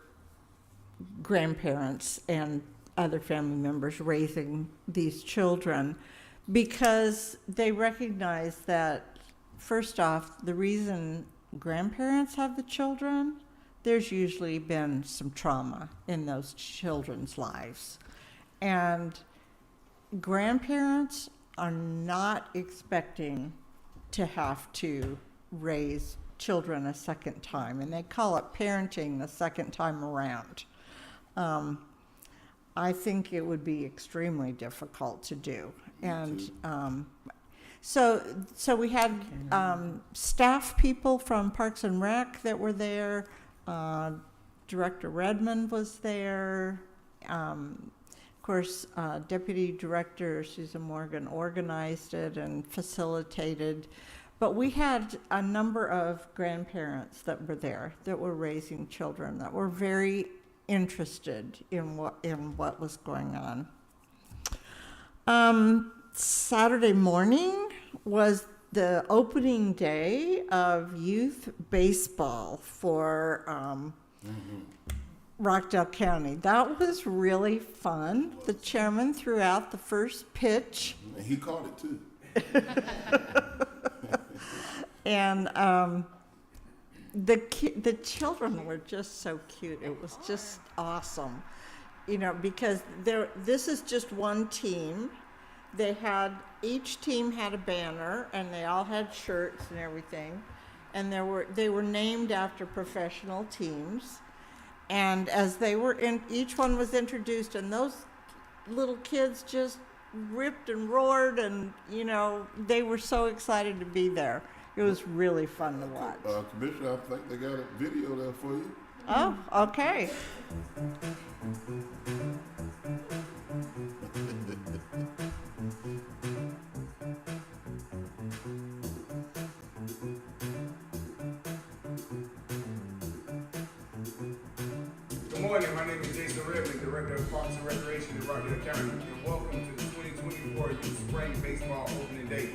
grandparents and other family members raising these children, because they recognize that, first off, the reason grandparents have the children, there's usually been some trauma in those children's lives. And grandparents are not expecting to have to raise children a second time, and they call it parenting the second time around. I think it would be extremely difficult to do. And so we had staff people from Parks and Rec that were there. Director Redmond was there. Of course, Deputy Director Susan Morgan organized it and facilitated. But we had a number of grandparents that were there that were raising children that were very interested in what was going on. Saturday morning was the opening day of youth baseball for Rockdale County. That was really fun. The chairman threw out the first pitch. He caught it too. And the children were just so cute. It was just awesome, because this is just one team. Each team had a banner, and they all had shirts and everything, and they were named after professional teams. And as they were each one was introduced, and those little kids just ripped and roared, and they were so excited to be there. It was really fun to watch. Commissioner, I think they got a video there for you. Oh, okay. Good morning, my name is Jason Redmond, Director of Parks and Recreation in Rockdale County, and welcome to the 2024 Youth Spring Baseball Opening Day.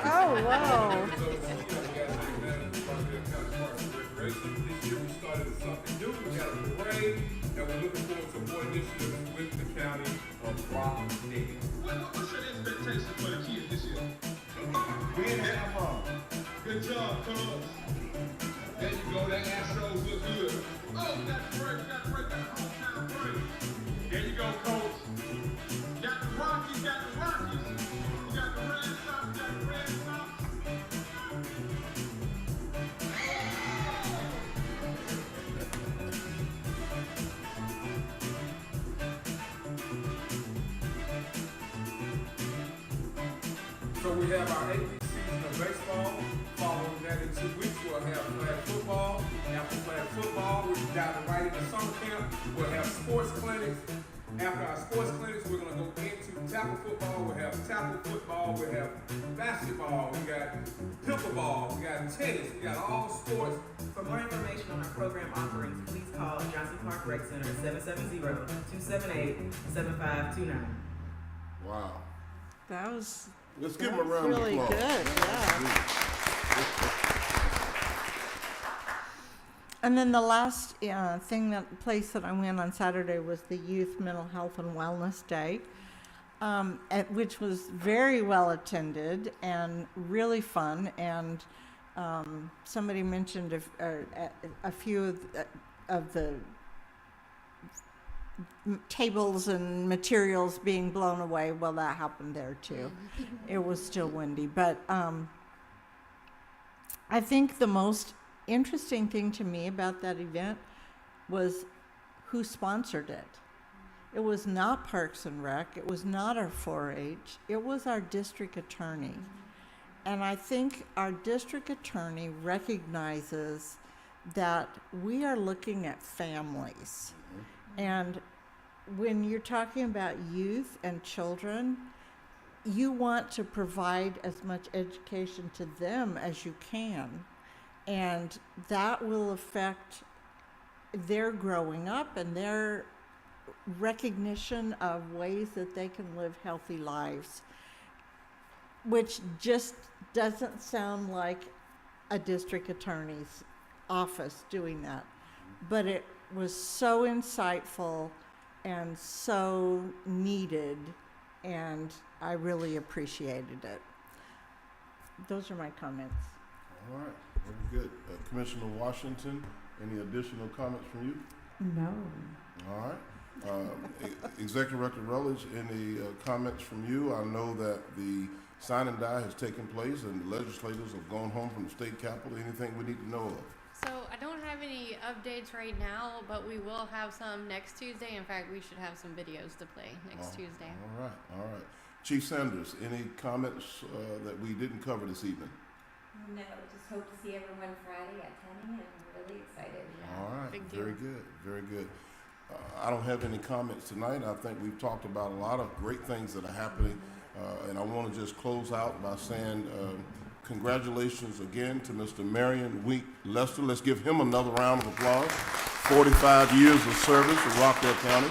Oh, wow. This year we started with something new. We got a parade, and we're looking forward to more initiatives with the county of Rockdale. What's your expectation for the kids this year? We in that good job, cuz. There you go, that Astros look good. Oh, that's great, that's great, that's hometown parade. There you go, coach. Got the Rockies, got the Rockies. We got the Red Sox, got the Red Sox. So we have our 8th season of baseball. Following that in 2 weeks, we'll have flag football. After flag football, we'll dive right into summer camp. We'll have sports clinics. After our sports clinics, we're going to go into tackle football. We'll have tackle football. We'll have basketball. We got pickleball. We got tennis. We got all sports. For more information on our program offerings, please call Johnson Park Rec Center at 770-278-7529. Wow. That was Let's give them a round of really applause. good. Yeah. And then the last place that I went on Saturday was the Youth Mental Health and Wellness Day, which was very well attended and really fun. And somebody mentioned a few of the tables and materials being blown away. Well, that happened there too. It was still windy, but I think the most interesting thing to me about that event was who sponsored it. It was not Parks and Rec. It was not our 4-H. It was our district attorney. And I think our district attorney recognizes that we are looking at families. And when you're talking about youth and children, you want to provide as much education to them as you can. And that will affect their growing up and their recognition of ways that they can live healthy lives, which just doesn't sound like a district attorney's office doing that. But it was so insightful and so needed, and I really appreciated it. Those are my comments. All right, very good. Commissioner Washington, any additional comments from you? No. All right. Executive Director Rutledge, any comments from you? I know that the sign and die has taken place and the legislators have gone home from the state capitol. Anything we need to know of? So I don't have any updates right now, but we will have some next Tuesday. In fact, we should have some videos to play next Tuesday. All right, all right. Chief Sanders, any comments that we didn't cover this evening? No, just hope to see everyone Friday at 10 a.m. Really excited. All right, very good, very good. I don't have any comments tonight. I think we've talked about a lot of great things that are happening, and I want to just close out by saying congratulations again to Mr. Marion Wink Lester. Let's give him another round of applause. 45 years of service in Rockdale County.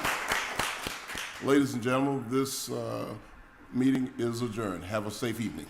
Ladies and gentlemen, this meeting is adjourned. Have a safe evening.